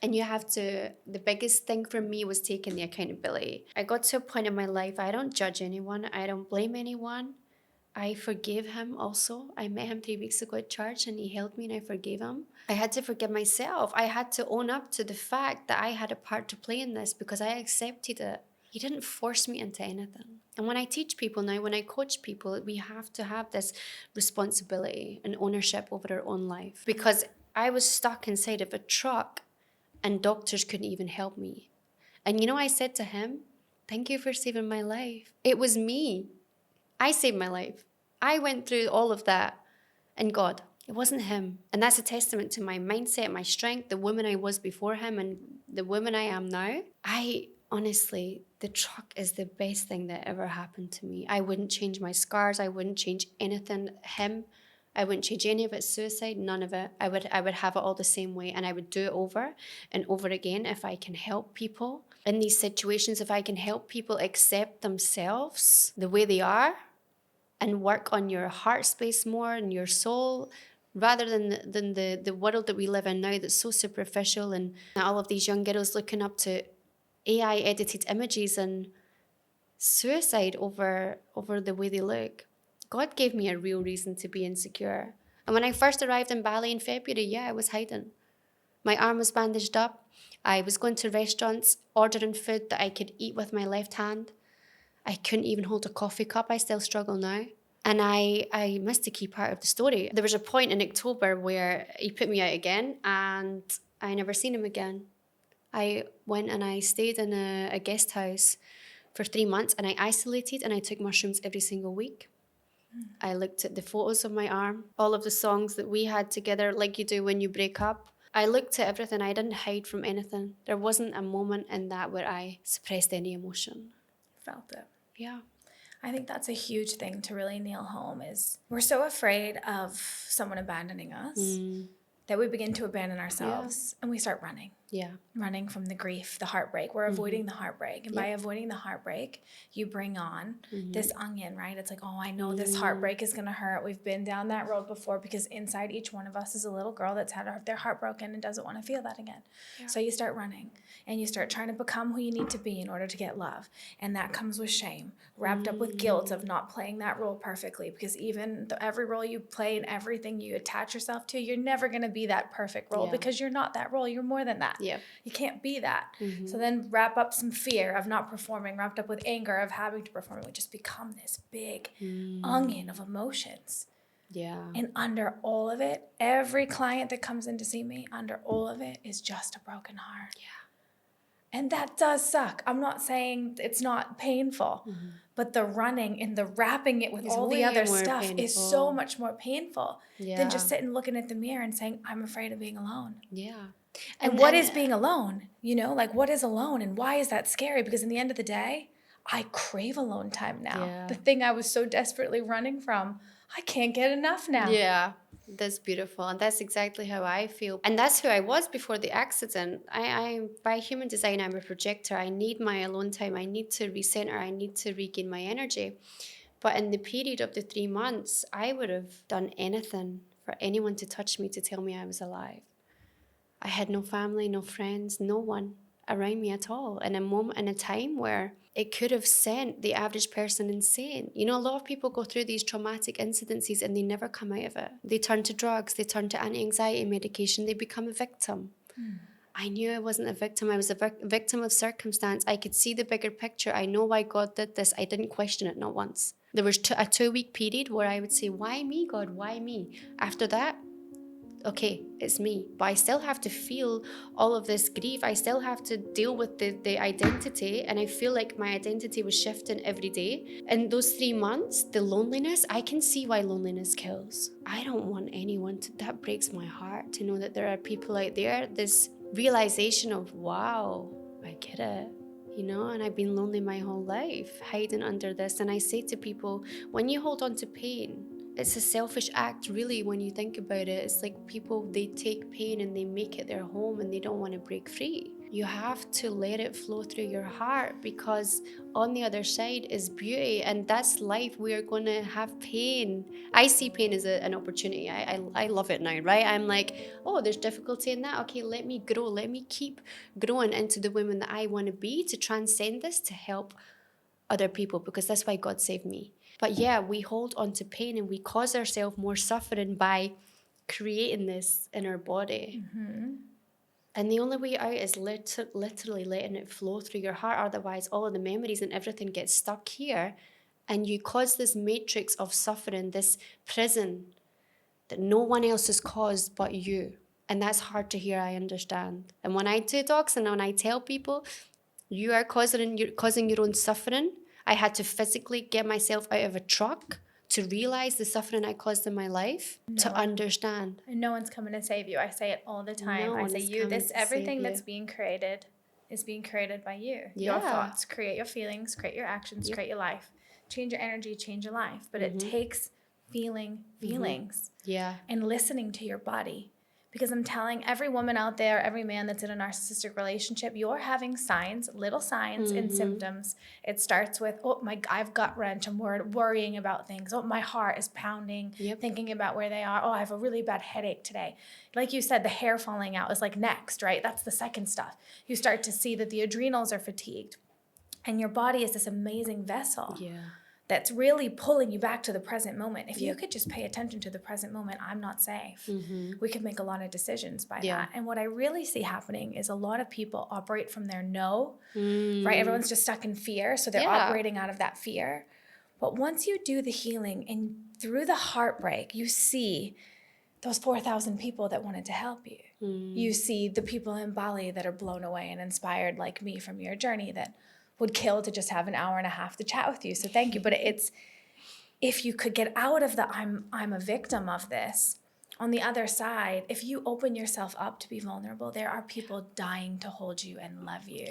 And you have to, the biggest thing for me was taking the accountability. I got to a point in my life, I don't judge anyone. I don't blame anyone. I forgave him also. I met him 3 weeks ago at church and he held me and I forgave him. I had to forgive myself. I had to own up to the fact that I had a part to play in this because I accepted it. He didn't force me into anything. And when I teach people now, when I coach people, we have to have this responsibility and ownership over our own life. Because I was stuck inside of a truck and doctors couldn't even help me. And I said to him, thank you for saving my life. It was me. I saved my life. I went through all of that. And God, it wasn't him. And that's a testament to my mindset, my strength, the woman I was before him and the woman I am now. Honestly, the truck is the best thing that ever happened to me. I wouldn't change my scars. I wouldn't change anything. Him, I wouldn't change any of it. Suicide, none of it. I would have it all the same way, and I would do it over and over again if I can help people in these situations. If I can help people accept themselves the way they are, and work on your heart space more and your soul, rather than the world that we live in now that's so superficial, and all of these young girls looking up to AI edited images and suicide over the way they look. God gave me a real reason to be insecure. And when I first arrived in Bali in February, I was hiding. My arm was bandaged up. I was going to restaurants, ordering food that I could eat with my left hand. I couldn't even hold a coffee cup. I still struggle now. And I missed a key part of the story. There was a point in October where he put me out again and I never seen him again. I went and I stayed in a guest house for 3 months and I isolated and I took mushrooms every single week. I looked at the photos of my arm, all of the songs that we had together, like you do when you break up. I looked at everything. I didn't hide from anything. There wasn't a moment in that where I suppressed any emotion. Felt it. Yeah. I think that's a huge thing to really nail home is we're so afraid of someone abandoning us that we begin to abandon ourselves and we start running. Yeah. Running from the grief, the heartbreak. We're avoiding the heartbreak. And by avoiding the heartbreak, you bring on this onion, right? It's like, oh, I know this heartbreak is going to hurt. We've been down that road before, because inside each one of us is a little girl that's had their heart broken and doesn't want to feel that again. Yeah. So you start running and you start trying to become who you need to be in order to get love. And that comes with shame, wrapped up with guilt of not playing that role perfectly, because even every role you play and everything you attach yourself to, you're never going to be that perfect role because you're not that role. You're more than that. Yeah. You can't be that. So then wrap up some fear of not performing, wrapped up with anger of having to perform. We just become this big onion of emotions. Yeah. And under all of it, every client that comes in to see me, under all of it is just a broken heart. Yeah. And that does suck. I'm not saying it's not painful, but the running and the wrapping it with all the other stuff is so much more painful than just sitting looking at the mirror and saying, I'm afraid of being alone. Yeah. And what is being alone? You know, like, what is alone and why is that scary? Because in the end of the day, I crave alone time now. Yeah. The thing I was so desperately running from, I can't get enough now. Yeah, that's beautiful. And that's exactly how I feel. And that's who I was before the accident. I by human design, I'm a projector. I need my alone time. I need to recenter. I need to regain my energy. But in the period of the 3 months, I would have done anything for anyone to touch me, to tell me I was alive. I had no family, no friends, no one around me at all. In a time where it could have sent the average person insane. You know, a lot of people go through these traumatic incidences and they never come out of it. They turn to drugs, they turn to anti-anxiety medication, they become a victim. I knew I wasn't a victim. I was a victim of circumstance. I could see the bigger picture. I know why God did this. I didn't question it, not once. There was a 2-week period where I would say, why me, God? Why me? After that, okay, it's me. But I still have to feel all of this grief. I still have to deal with the identity. And I feel like my identity was shifting every day. And those 3 months, the loneliness, I can see why loneliness kills. I don't want anyone to, that breaks my heart to know that there are people out there. This realization of, wow, I get it. You know, and I've been lonely my whole life, hiding under this. And I say to people, when you hold on to pain, it's a selfish act, really, when you think about it. It's like people, they take pain and they make it their home and they don't want to break free. You have to let it flow through your heart, because on the other side is beauty, and that's life. We are going to have pain. I see pain as an opportunity. I love it now, right? I'm like, oh, there's difficulty in that. Okay, let me grow. Let me keep growing into the woman that I want to be, to transcend this, to help other people, because that's why God saved me. But yeah, we hold on to pain and we cause ourselves more suffering by creating this in our body. And the only way out is literally letting it flow through your heart. Otherwise, all of the memories and everything gets stuck here. And you cause this matrix of suffering, this prison that no one else has caused but you. And that's hard to hear, I understand. And when I do talks and when I tell people, you are causing your own suffering, I had to physically get myself out of a truck to realize the suffering I caused in my life, to understand. And no one's coming to save you. I say it all the time. I say everything that's being created is being created by you. Yeah. Your thoughts create your feelings, create your actions, create your life. Change your energy, change your life. But it takes feeling feelings and listening to your body. Because I'm telling every woman out there, every man that's in a narcissistic relationship, you're having signs, little signs and symptoms. It starts with, I've gut wrench. I'm worrying about things. Oh, my heart is pounding, thinking about where they are. Oh, I have a really bad headache today. Like you said, the hair falling out is like next, right? That's the second stuff. You start to see that the adrenals are fatigued. And your body is this amazing vessel. That's really pulling you back to the present moment. If you could just pay attention to the present moment, I'm not safe. We could make a lot of decisions by that. And what I really see happening is a lot of people operate from their no, right? Everyone's just stuck in fear. So they're operating out of that fear. But once you do the healing and through the heartbreak, you see those 4,000 people that wanted to help you. You see the people in Bali that are blown away and inspired like me from your journey that would kill to just have an hour and a half to chat with you. So thank you. But it's, if you could get out of the I'm a victim of this, on the other side, if you open yourself up to be vulnerable, there are people dying to hold you and love you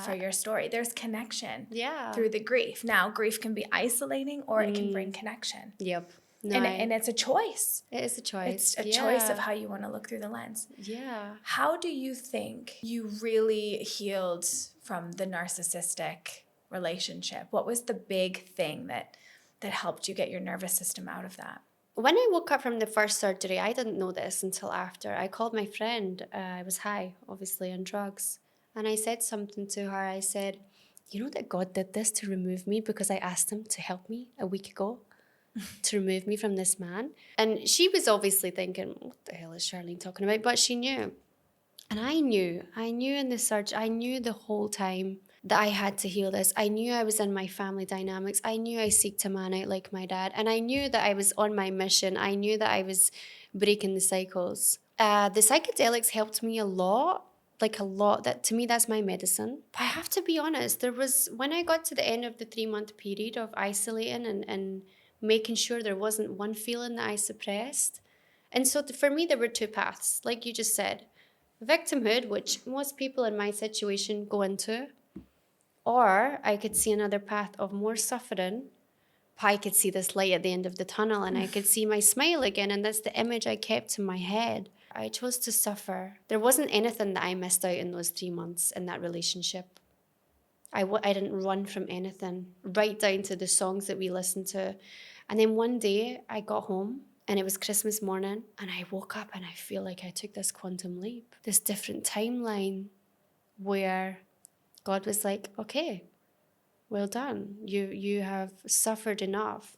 for your story. There's connection through the grief. Now, grief can be isolating or it can bring connection. No, And it's a choice. it is a choice. It's a choice of how you want to look through the lens. Yeah. How do you think you really healed from the narcissistic relationship? What was the big thing that helped you get your nervous system out of that? When I woke up from the first surgery, I didn't know this until after. I called my friend. I was high, obviously, on drugs. And I said something to her. I said, you know that God did this to remove me because I asked him to help me a week ago to remove me from this man. And she was obviously thinking, what the hell is Charlene talking about? But she knew. And I knew in the search, I knew the whole time that I had to heal this. I knew I was in my family dynamics. I knew I seeked a man out like my dad. And I knew that I was on my mission. I knew that I was breaking the cycles. The psychedelics helped me a lot. Like a lot. That to me, that's my medicine. But I have to be honest, there was when I got to the end of the 3-month period of isolating and making sure there wasn't one feeling that I suppressed. And so for me, there were two paths, like you just said. Victimhood, which most people in my situation go into, or I could see another path of more suffering. I could see this light at the end of the tunnel and I could see my smile again. And that's the image I kept in my head. I chose to suffer. There wasn't anything that I missed out in those 3 months in that relationship. I didn't run from anything, right down to the songs that we listened to. And then one day I got home and it was Christmas morning and I woke up and I feel like I took this quantum leap, this different timeline where God was like, okay, well done. You have suffered enough.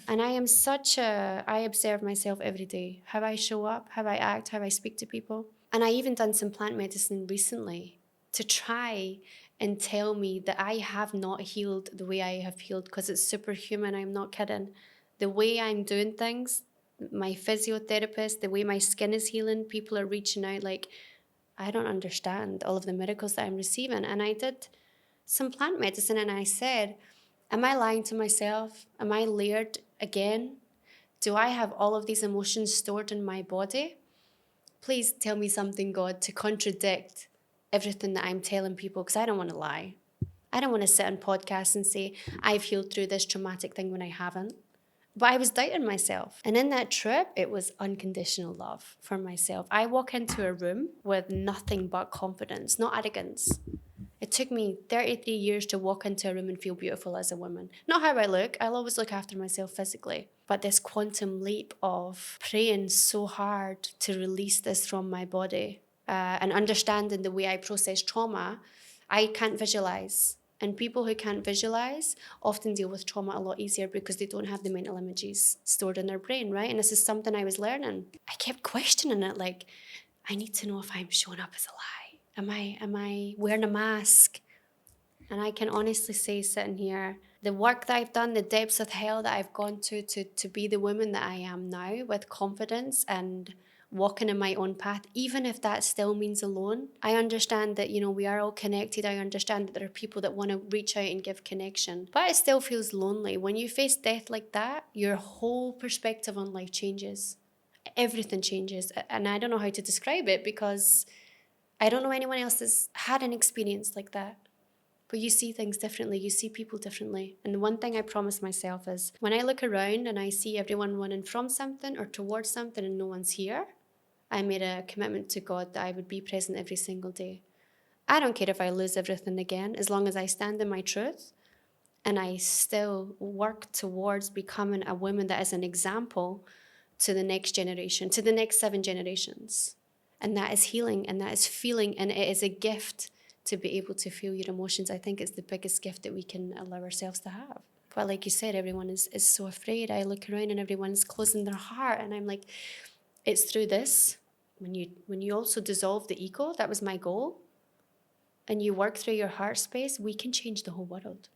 And I observe myself every day. How I show up, how I act, how I speak to people. And I even done some plant medicine recently to try and tell me that I have not healed the way I have healed, because it's superhuman. I'm not kidding. The way I'm doing things, my physiotherapist, the way my skin is healing, people are reaching out like, I don't understand all of the miracles that I'm receiving. And I did some plant medicine and I said, am I lying to myself? Am I layered again? Do I have all of these emotions stored in my body? Please tell me something, God, to contradict everything that I'm telling people, because I don't want to lie. I don't want to sit on podcasts and say, I've healed through this traumatic thing when I haven't. But I was doubting myself. And in that trip, it was unconditional love for myself. I walk into a room with nothing but confidence, not arrogance. It took me 33 years to walk into a room and feel beautiful as a woman. Not how I look. I'll always look after myself physically. But this quantum leap of praying so hard to release this from my body and understanding the way I process trauma, I can't visualize. And people who can't visualize often deal with trauma a lot easier because they don't have the mental images stored in their brain, right? And this is something I was learning. I kept questioning it, like, I need to know if I'm showing up as a lie. Am I wearing a mask? And I can honestly say, sitting here, the work that I've done, the depths of hell that I've gone to be the woman that I am now, with confidence and walking in my own path, even if that still means alone. I understand that, we are all connected. I understand that there are people that want to reach out and give connection, but it still feels lonely. When you face death like that, your whole perspective on life changes. Everything changes. And I don't know how to describe it because I don't know anyone else that's had an experience like that. But you see things differently. You see people differently. And the one thing I promise myself is when I look around and I see everyone running from something or towards something and no one's here, I made a commitment to God that I would be present every single day. I don't care if I lose everything again, as long as I stand in my truth and I still work towards becoming a woman that is an example to the next generation, to the next 7 generations. And that is healing and that is feeling, and it is a gift to be able to feel your emotions. I think it's the biggest gift that we can allow ourselves to have. But like you said, everyone is so afraid. I look around and everyone's closing their heart and I'm like, it's through this. When you also dissolve the ego, that was my goal, and you work through your heart space, we can change the whole world.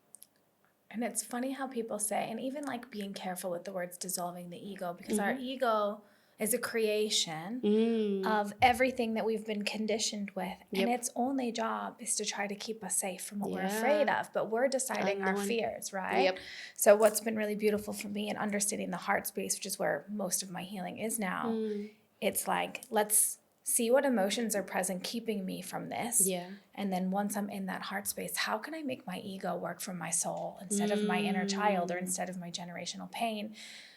And it's funny how people say, and even like being careful with the words dissolving the ego, because our ego is a creation of everything that we've been conditioned with. Yep. And its only job is to try to keep us safe from what we're afraid of. But we're deciding our fears, right? Yep. So what's been really beautiful for me in understanding the heart space, which is where most of my healing is now, it's like, let's see what emotions are present keeping me from this. Yeah. And then once I'm in that heart space, how can I make my ego work from my soul instead of my inner child or instead of my generational pain?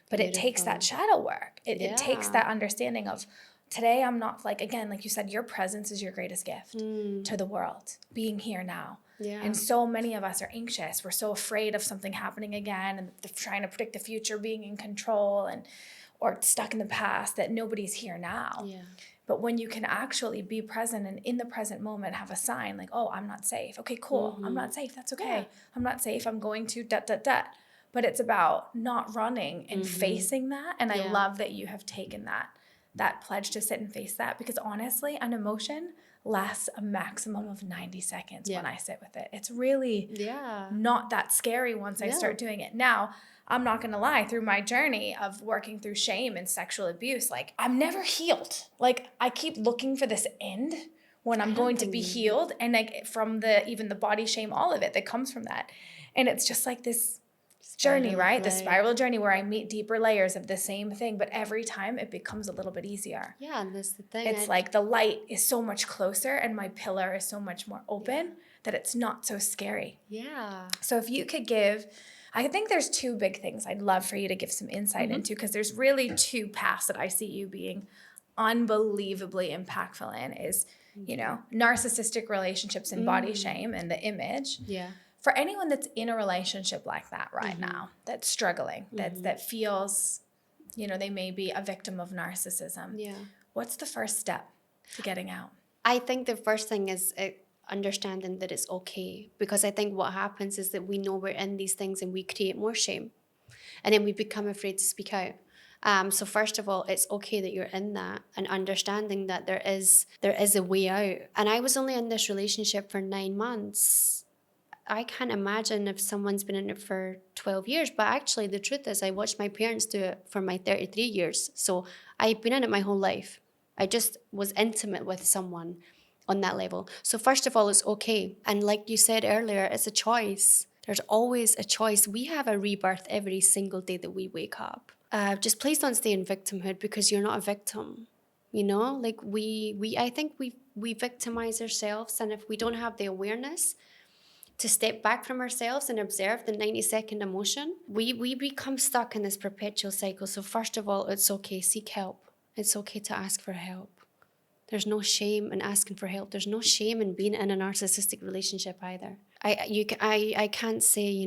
But it takes that shadow work. It takes that understanding of, today I'm not, like, again, like you said, your presence is your greatest gift to the world, being here now. Yeah. And so many of us are anxious. We're so afraid of something happening again, and trying to predict the future, being in control, or stuck in the past, that nobody's here now. Yeah. But when you can actually be present and in the present moment have a sign like, oh, I'm not safe. Okay, cool. I'm not safe. That's okay. Yeah. I'm not safe. I'm going to ... But it's about not running and facing that. And I love that you have taken that pledge to sit and face that, because honestly, an emotion lasts a maximum of 90 seconds when I sit with it. It's really not that scary once I start doing it. Now, I'm not going to lie, through my journey of working through shame and sexual abuse, like, I'm never healed. Like, I keep looking for this end when I'm going to be healed. And like, from even the body shame, all of it that comes from that. And it's just like this journey, right? The spiral journey where I meet deeper layers of the same thing, but every time it becomes a little bit easier. Yeah, and that's the thing. It's like the light is so much closer and my pillar is so much more open that it's not so scary. Yeah. So if you could give, I think there's two big things I'd love for you to give some insight into, because there's really two paths that I see you being unbelievably impactful in, is, narcissistic relationships and body shame and the image. Yeah. For anyone that's in a relationship like that right now, that's struggling, that feels, they may be a victim of narcissism. Yeah. What's the first step to getting out? I think the first thing is understanding that it's okay. Because I think what happens is that we know we're in these things and we create more shame. And then we become afraid to speak out. So first of all, it's okay that you're in that, and understanding that there is a way out. And I was only in this relationship for 9 months. I can't imagine if someone's been in it for 12 years. But actually, the truth is, I watched my parents do it for my 33 years. So I've been in it my whole life. I just was intimate with someone on that level. So first of all, it's okay. And like you said earlier, it's a choice. There's always a choice. We have a rebirth every single day that we wake up. Just please don't stay in victimhood, because you're not a victim. Like I think we victimize ourselves. And if we don't have the awareness to step back from ourselves and observe the 90-second emotion, we become stuck in this perpetual cycle. So first of all, it's okay, seek help. It's okay to ask for help. There's no shame in asking for help. There's no shame in being in a narcissistic relationship either. I can't say,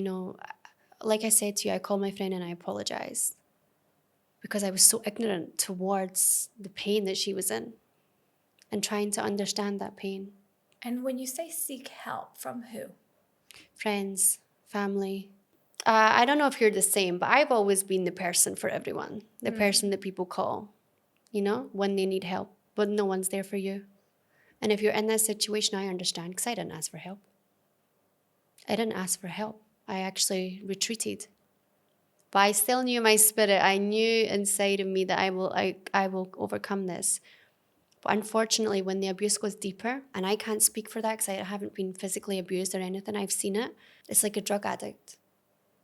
like I said to you, I called my friend and I apologized, because I was so ignorant towards the pain that she was in and trying to understand that pain. And when you say seek help, from who? Friends, family. I don't know if you're the same, but I've always been the person for everyone. The person that people call, when they need help, but no one's there for you. And if you're in that situation, I understand, because I didn't ask for help. I didn't ask for help. I actually retreated. But I still knew in my spirit, I knew inside of me that I will overcome this. But unfortunately, when the abuse goes deeper, and I can't speak for that because I haven't been physically abused or anything, I've seen it. It's like a drug addict.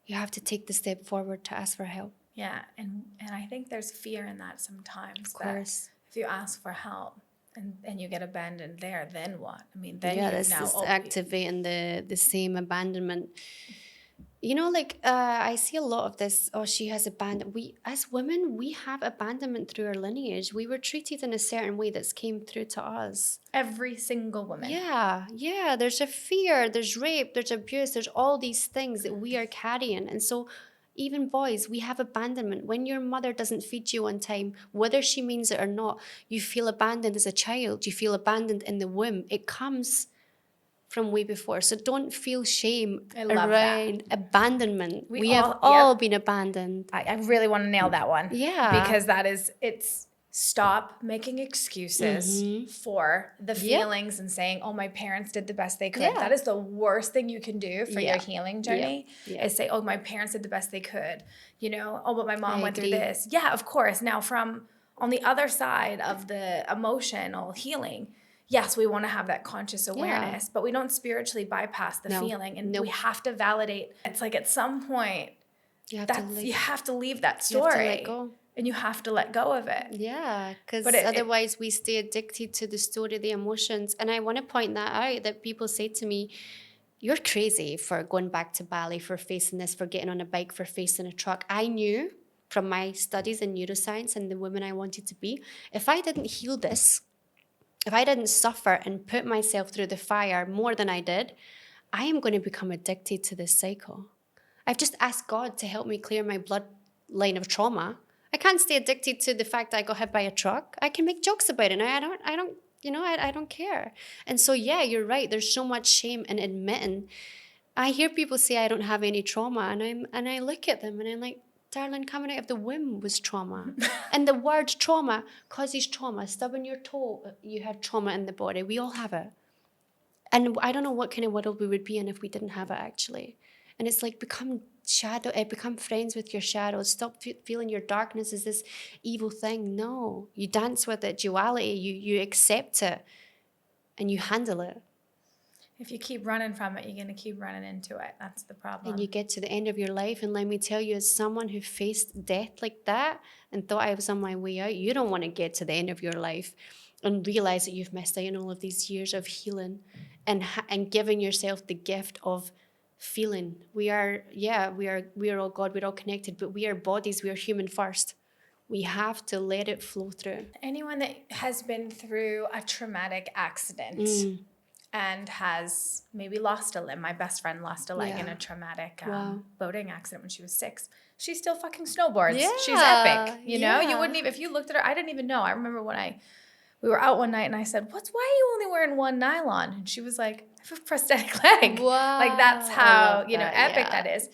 You have to take the step forward to ask for help. Yeah, and I think there's fear in that sometimes. Of course. If you ask for help and you get abandoned there, then what? I mean, then that's activating the same abandonment. I see a lot of this, she has abandoned. As women, we have abandonment through our lineage. We were treated in a certain way that's came through to us. Every single woman. Yeah. There's a fear, there's rape, there's abuse, there's all these things that we are carrying. And so even boys, we have abandonment. When your mother doesn't feed you on time, whether she means it or not, you feel abandoned as a child. You feel abandoned in the womb. It comes from way before. So don't feel shame around abandonment. We have all been abandoned. I really want to nail that one. Yeah. Because it's stop making excuses for the feelings and saying, oh, my parents did the best they could. Yeah. That is the worst thing you can do for your healing journey is say, oh, my parents did the best they could. Oh, but my mom went through this. Yeah, of course. Now on the other side of the emotional healing, yes, we want to have that conscious awareness, but we don't spiritually bypass the feeling, and we have to validate. It's like at some point, you have to leave that story. You have to let go. And you have to let go of it. Yeah, because otherwise we stay addicted to the story, the emotions. And I want to point that out, that people say to me, you're crazy for going back to Bali, for facing this, for getting on a bike, for facing a truck. I knew from my studies in neuroscience and the woman I wanted to be, if I didn't heal this, if I didn't suffer and put myself through the fire more than I did, I am going to become addicted to this cycle. I've just asked God to help me clear my bloodline of trauma. I can't stay addicted to the fact that I got hit by a truck. I can make jokes about it. And I don't care. And so, yeah, you're right. There's so much shame in admitting. I hear people say I don't have any trauma, and I look at them and I'm like, darling, coming out of the womb was trauma. And the word trauma causes trauma. Stubbing your toe, you have trauma in the body. We all have it. And I don't know what kind of world we would be in if we didn't have it, actually. And it's like, become friends with your shadows. Stop feeling your darkness is this evil thing. No, you dance with it. Duality, you accept it and you handle it. If you keep running from it, you're going to keep running into it. That's the problem. And you get to the end of your life, and let me tell you, as someone who faced death like that and thought I was on my way out, you don't want to get to the end of your life and realize that you've missed out on all of these years of healing and giving yourself the gift of feeling. We are all God, we're all connected, but we are bodies, we are human first. We have to let it flow through. Anyone that has been through a traumatic accident and has maybe lost a limb. My best friend lost a leg in a traumatic boating accident when she was 6. She still fucking snowboards. Yeah, she's epic. You know, you wouldn't even, if you looked at her, I didn't even know. I remember when we were out one night and I said, why are you only wearing one nylon? And she was like, I have a prosthetic leg. Wow. Like that's how, epic that is.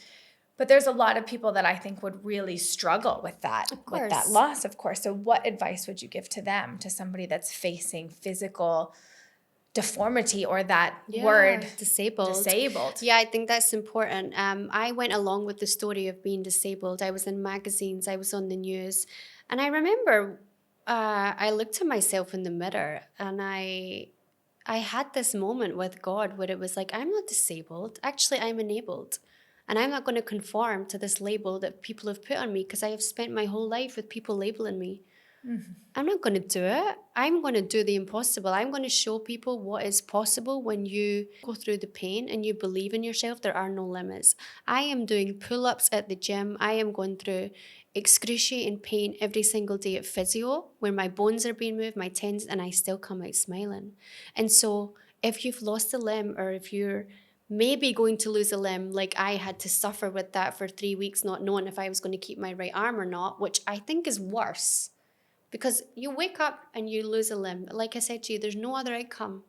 But there's a lot of people that I think would really struggle with that loss, of course. So what advice would you give to them, to somebody that's facing physical deformity or that word disabled? Yeah, I think that's important. I went along with the story of being disabled. I was in magazines, I was on the news, and I remember I looked at myself in the mirror and I had this moment with God where it was like, I'm not disabled, actually I'm enabled, and I'm not going to conform to this label that people have put on me, because I have spent my whole life with people labeling me. Mm-hmm. I'm not going to do it. I'm going to do the impossible. I'm going to show people what is possible when you go through the pain and you believe in yourself. There are no limits. I am doing pull-ups at the gym. I am going through excruciating pain every single day at physio, where my bones are being moved, my tendons, and I still come out smiling. And so if you've lost a limb, or if you're maybe going to lose a limb, like I had to suffer with that for 3 weeks, not knowing if I was going to keep my right arm or not, which I think is worse. Because you wake up and you lose a limb. Like I said to you, there's no other outcome.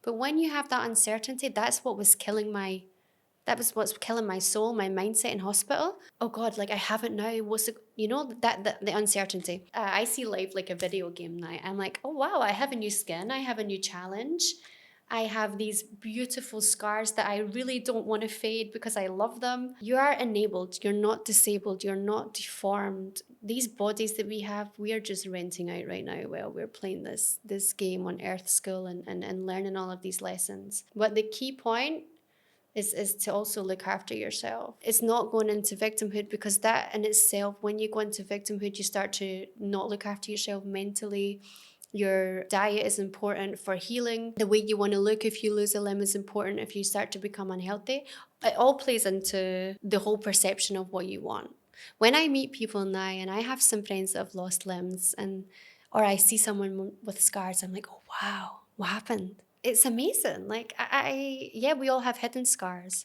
But when you have that uncertainty, that's what's killing my soul, my mindset in hospital. Oh God, like I haven't now. The uncertainty. I see life like a video game now. I'm like, oh wow, I have a new skin. I have a new challenge. I have these beautiful scars that I really don't want to fade because I love them. You are enabled. You're not disabled. You're not deformed. These bodies that we have, we are just renting out right now while we're playing this game on Earth School and learning all of these lessons. But the key point is to also look after yourself. It's not going into victimhood, because that in itself, when you go into victimhood, you start to not look after yourself mentally. Your diet is important for healing. The way you want to look if you lose a limb is important if you start to become unhealthy. It all plays into the whole perception of what you want. When I meet people now, and I have some friends that have lost limbs, or I see someone with scars, I'm like, oh wow, what happened? It's amazing. Like we all have hidden scars.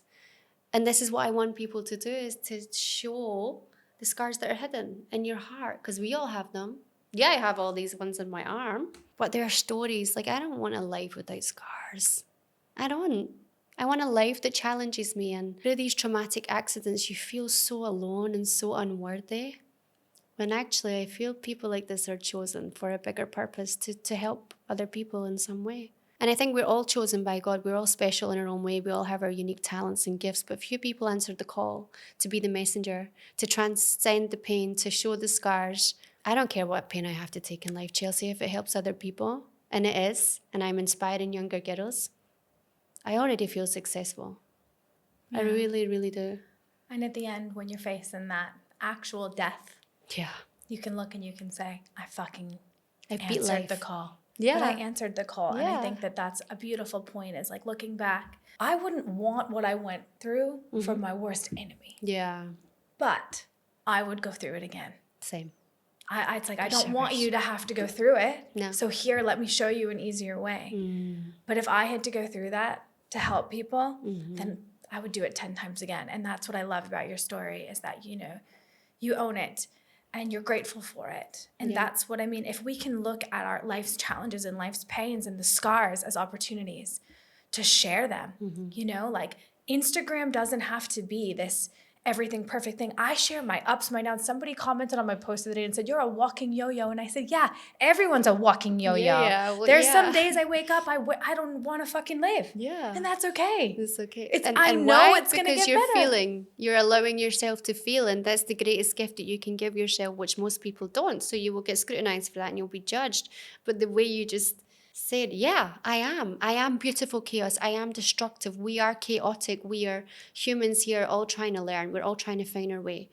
And this is what I want people to do, is to show the scars that are hidden in your heart, because we all have them. Yeah, I have all these ones on my arm, but there are stories. Like, I don't want a life without scars. I don't. I want a life that challenges me. And through these traumatic accidents, you feel so alone and so unworthy. When actually, I feel people like this are chosen for a bigger purpose, to help other people in some way. And I think we're all chosen by God. We're all special in our own way. We all have our unique talents and gifts, but few people answered the call to be the messenger, to transcend the pain, to show the scars. I don't care what pain I have to take in life, Chelsea, if it helps other people, and it is, and I'm inspiring younger girls, I already feel successful. Yeah. I really, really do. And at the end, when you're facing that actual death, you can look and you can say, I answered the call. Yeah. But I answered the call. Yeah. And I think that that's a beautiful point, is like, looking back, I wouldn't want what I went through from my worst enemy. Yeah. But I would go through it again. Same. It's like, I For don't sure, want for you to have to go through it. No. So here, let me show you an easier way. But if I had to go through that to help people, then I would do it 10 times again. And that's what I love about your story, is that, you know, you own it and you're grateful for it. And that's what I mean. If we can look at our life's challenges and life's pains and the scars as opportunities to share them, you know, like Instagram doesn't have to be this everything perfect thing. I share my ups, my downs. Somebody commented on my post the other day and said, "You're a walking yo-yo." And I said, yeah, everyone's a walking yo-yo. Well, There's some days I wake up, I don't want to fucking live. Yeah. And that's okay. It's okay. I know why? it's going to Because get you're better. feeling, you're allowing yourself to feel, and that's the greatest gift that you can give yourself, which most people don't. So you will get scrutinized for that and you'll be judged. But the way you just said, yeah, I am beautiful chaos. I am destructive. We are chaotic. We are humans here all trying to learn. We're all trying to find our way.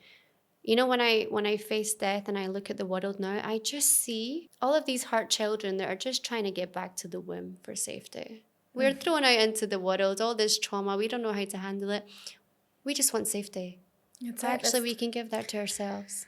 You know, when I face death and I look at the world now, I just see all of these hurt children that are just trying to get back to the womb for safety. We're thrown out into the world, all this trauma. We don't know how to handle it. We just want safety. Actually, we can give that to ourselves.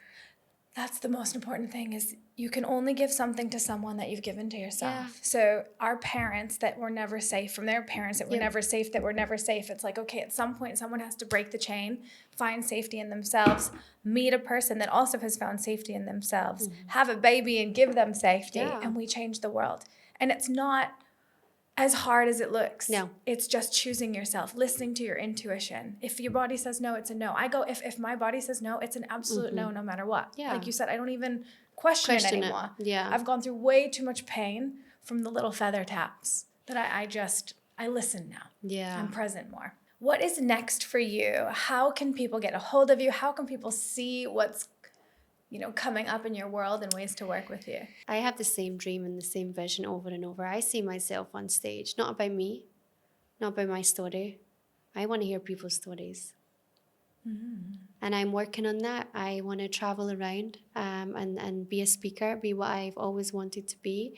That's the most important thing, is you can only give something to someone that you've given to yourself. Yeah. So our parents that were never safe from their parents that were never safe, that were never safe. It's like, okay, at some point someone has to break the chain, find safety in themselves, meet a person that also has found safety in themselves, have a baby and give them safety, and we change the world. And it's not as hard as it looks. No. It's just choosing yourself, listening to your intuition. If your body says no, it's a no. If my body says no, it's an absolute no, no matter what. Yeah. Like you said, I don't even question it anymore. Yeah. I've gone through way too much pain from the little feather taps that I listen now. Yeah. I'm present more. What is next for you? How can people get a hold of you? How can people see what's, you know, coming up in your world and ways to work with you? I have the same dream and the same vision over and over. I see myself on stage, not about me, not about my story. I want to hear people's stories. And I'm working on that. I want to travel around and be a speaker, be what I've always wanted to be.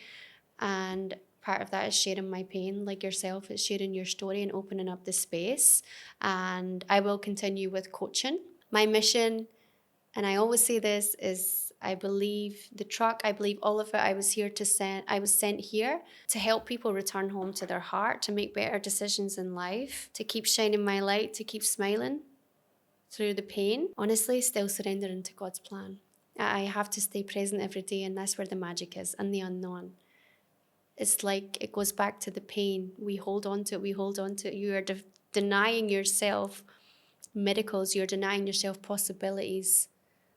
And part of that is sharing my pain, like yourself. It's sharing your story and opening up the space. And I will continue with coaching. My mission, and I always say this, is I believe the truck, I believe all of it. I was sent here to help people return home to their heart, to make better decisions in life, to keep shining my light, to keep smiling through the pain. Honestly, still surrendering to God's plan. I have to stay present every day, and that's where the magic is, and the unknown. It's like it goes back to the pain. We hold on to it. You are denying yourself miracles. You're denying yourself possibilities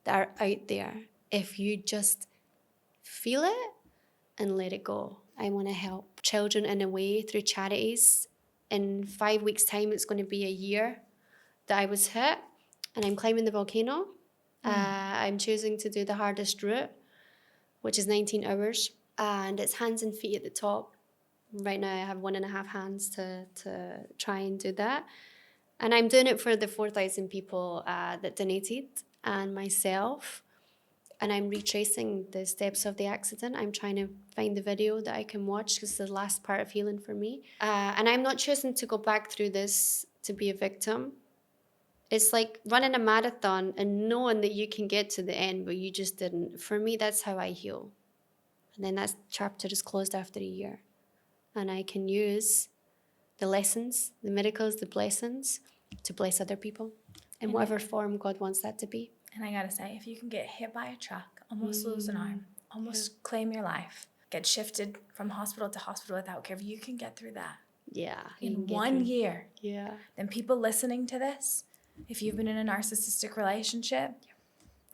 that are out there. If you just feel it and let it go. I want to help children in a way through charities. In 5 weeks' time, it's going to be a year that I was hit, and I'm climbing the volcano. I'm choosing to do the hardest route, which is 19 hours, and it's hands and feet at the top. Right now, I have 1.5 hands to try and do that. And I'm doing it for the 4,000 people that donated and myself. And I'm retracing the steps of the accident. I'm trying to find the video that I can watch, because it's the last part of healing for me. And I'm not choosing to go back through this to be a victim. It's like running a marathon and knowing that you can get to the end, but you just didn't. For me, that's how I heal. And then that chapter is closed after a year. And I can use the lessons, the miracles, the blessings to bless other people in whatever form God wants that to be. And I gotta say, if you can get hit by a truck, almost lose an arm, almost claim your life, get shifted from hospital to hospital without care, if you can get through that in 1 year, then people listening to this, if you've been in a narcissistic relationship,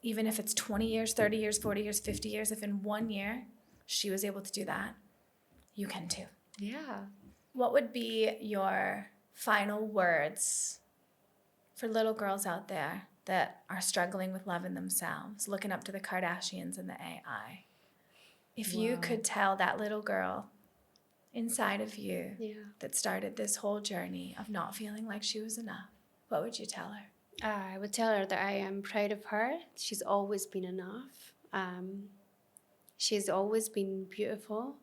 even if it's 20 years, 30 years, 40 years, 50 years, if in 1 year she was able to do that, you can too. Yeah. What would be your final words for little girls out there that are struggling with loving themselves, looking up to the Kardashians and the AI? If you could tell that little girl inside of you that started this whole journey of not feeling like she was enough, what would you tell her? I would tell her that I am proud of her. She's always been enough. She's always been beautiful.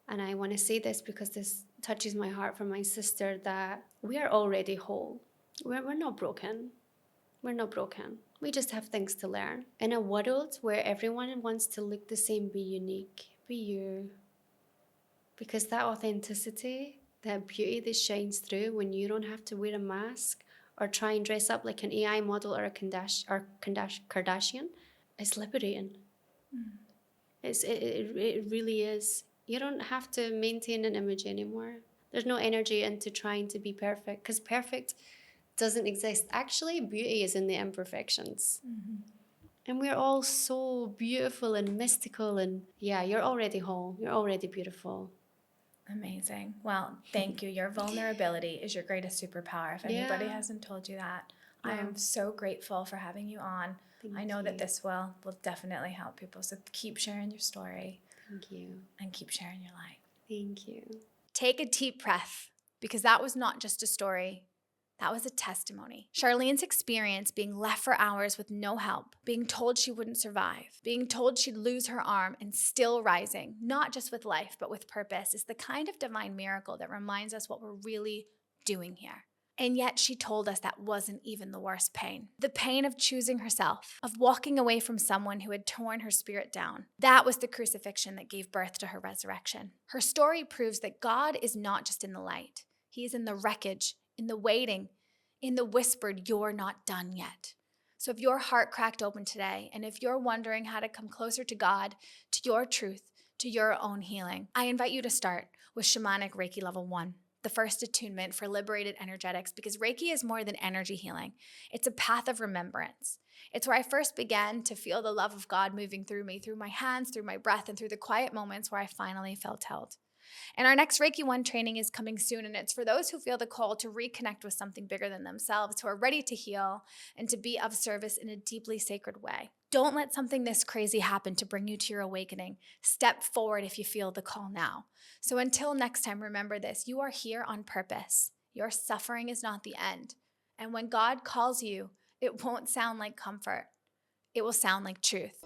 And I want to say this because this touches my heart for my sister, that we are already whole. We're not broken. We're not broken. We just have things to learn. In a world where everyone wants to look the same, be unique, be you. Because that authenticity, that beauty that shines through when you don't have to wear a mask or try and dress up like an AI model or a Kardashian, is liberating. It really is. You don't have to maintain an image anymore. There's no energy into trying to be perfect, because perfect doesn't exist. Actually, beauty is in the imperfections. And we're all so beautiful and mystical, and yeah, you're already whole. You're already beautiful. Amazing. Well, thank you. Your vulnerability is your greatest superpower. If anybody hasn't told you that, I am so grateful for having you on. I know that this will definitely help people. So keep sharing your story. Thank you. And keep sharing your light. Thank you. Take a deep breath, because that was not just a story. That was a testimony. Charlene's experience being left for hours with no help, being told she wouldn't survive, being told she'd lose her arm, and still rising, not just with life, but with purpose, is the kind of divine miracle that reminds us what we're really doing here. And yet she told us that wasn't even the worst pain. The pain of choosing herself, of walking away from someone who had torn her spirit down. That was the crucifixion that gave birth to her resurrection. Her story proves that God is not just in the light. He is in the wreckage, in the waiting, in the whispered, "You're not done yet." So if your heart cracked open today, and if you're wondering how to come closer to God, to your truth, to your own healing, I invite you to start with Shamanic Reiki Level 1, the first attunement for liberated energetics, because Reiki is more than energy healing. It's a path of remembrance. It's where I first began to feel the love of God moving through me, through my hands, through my breath, and through the quiet moments where I finally felt held. And our next Reiki 1 training is coming soon, and it's for those who feel the call to reconnect with something bigger than themselves, who are ready to heal and to be of service in a deeply sacred way. Don't let something this crazy happen to bring you to your awakening. Step forward if you feel the call now. So until next time, remember this: you are here on purpose. Your suffering is not the end. And when God calls you, it won't sound like comfort. It will sound like truth.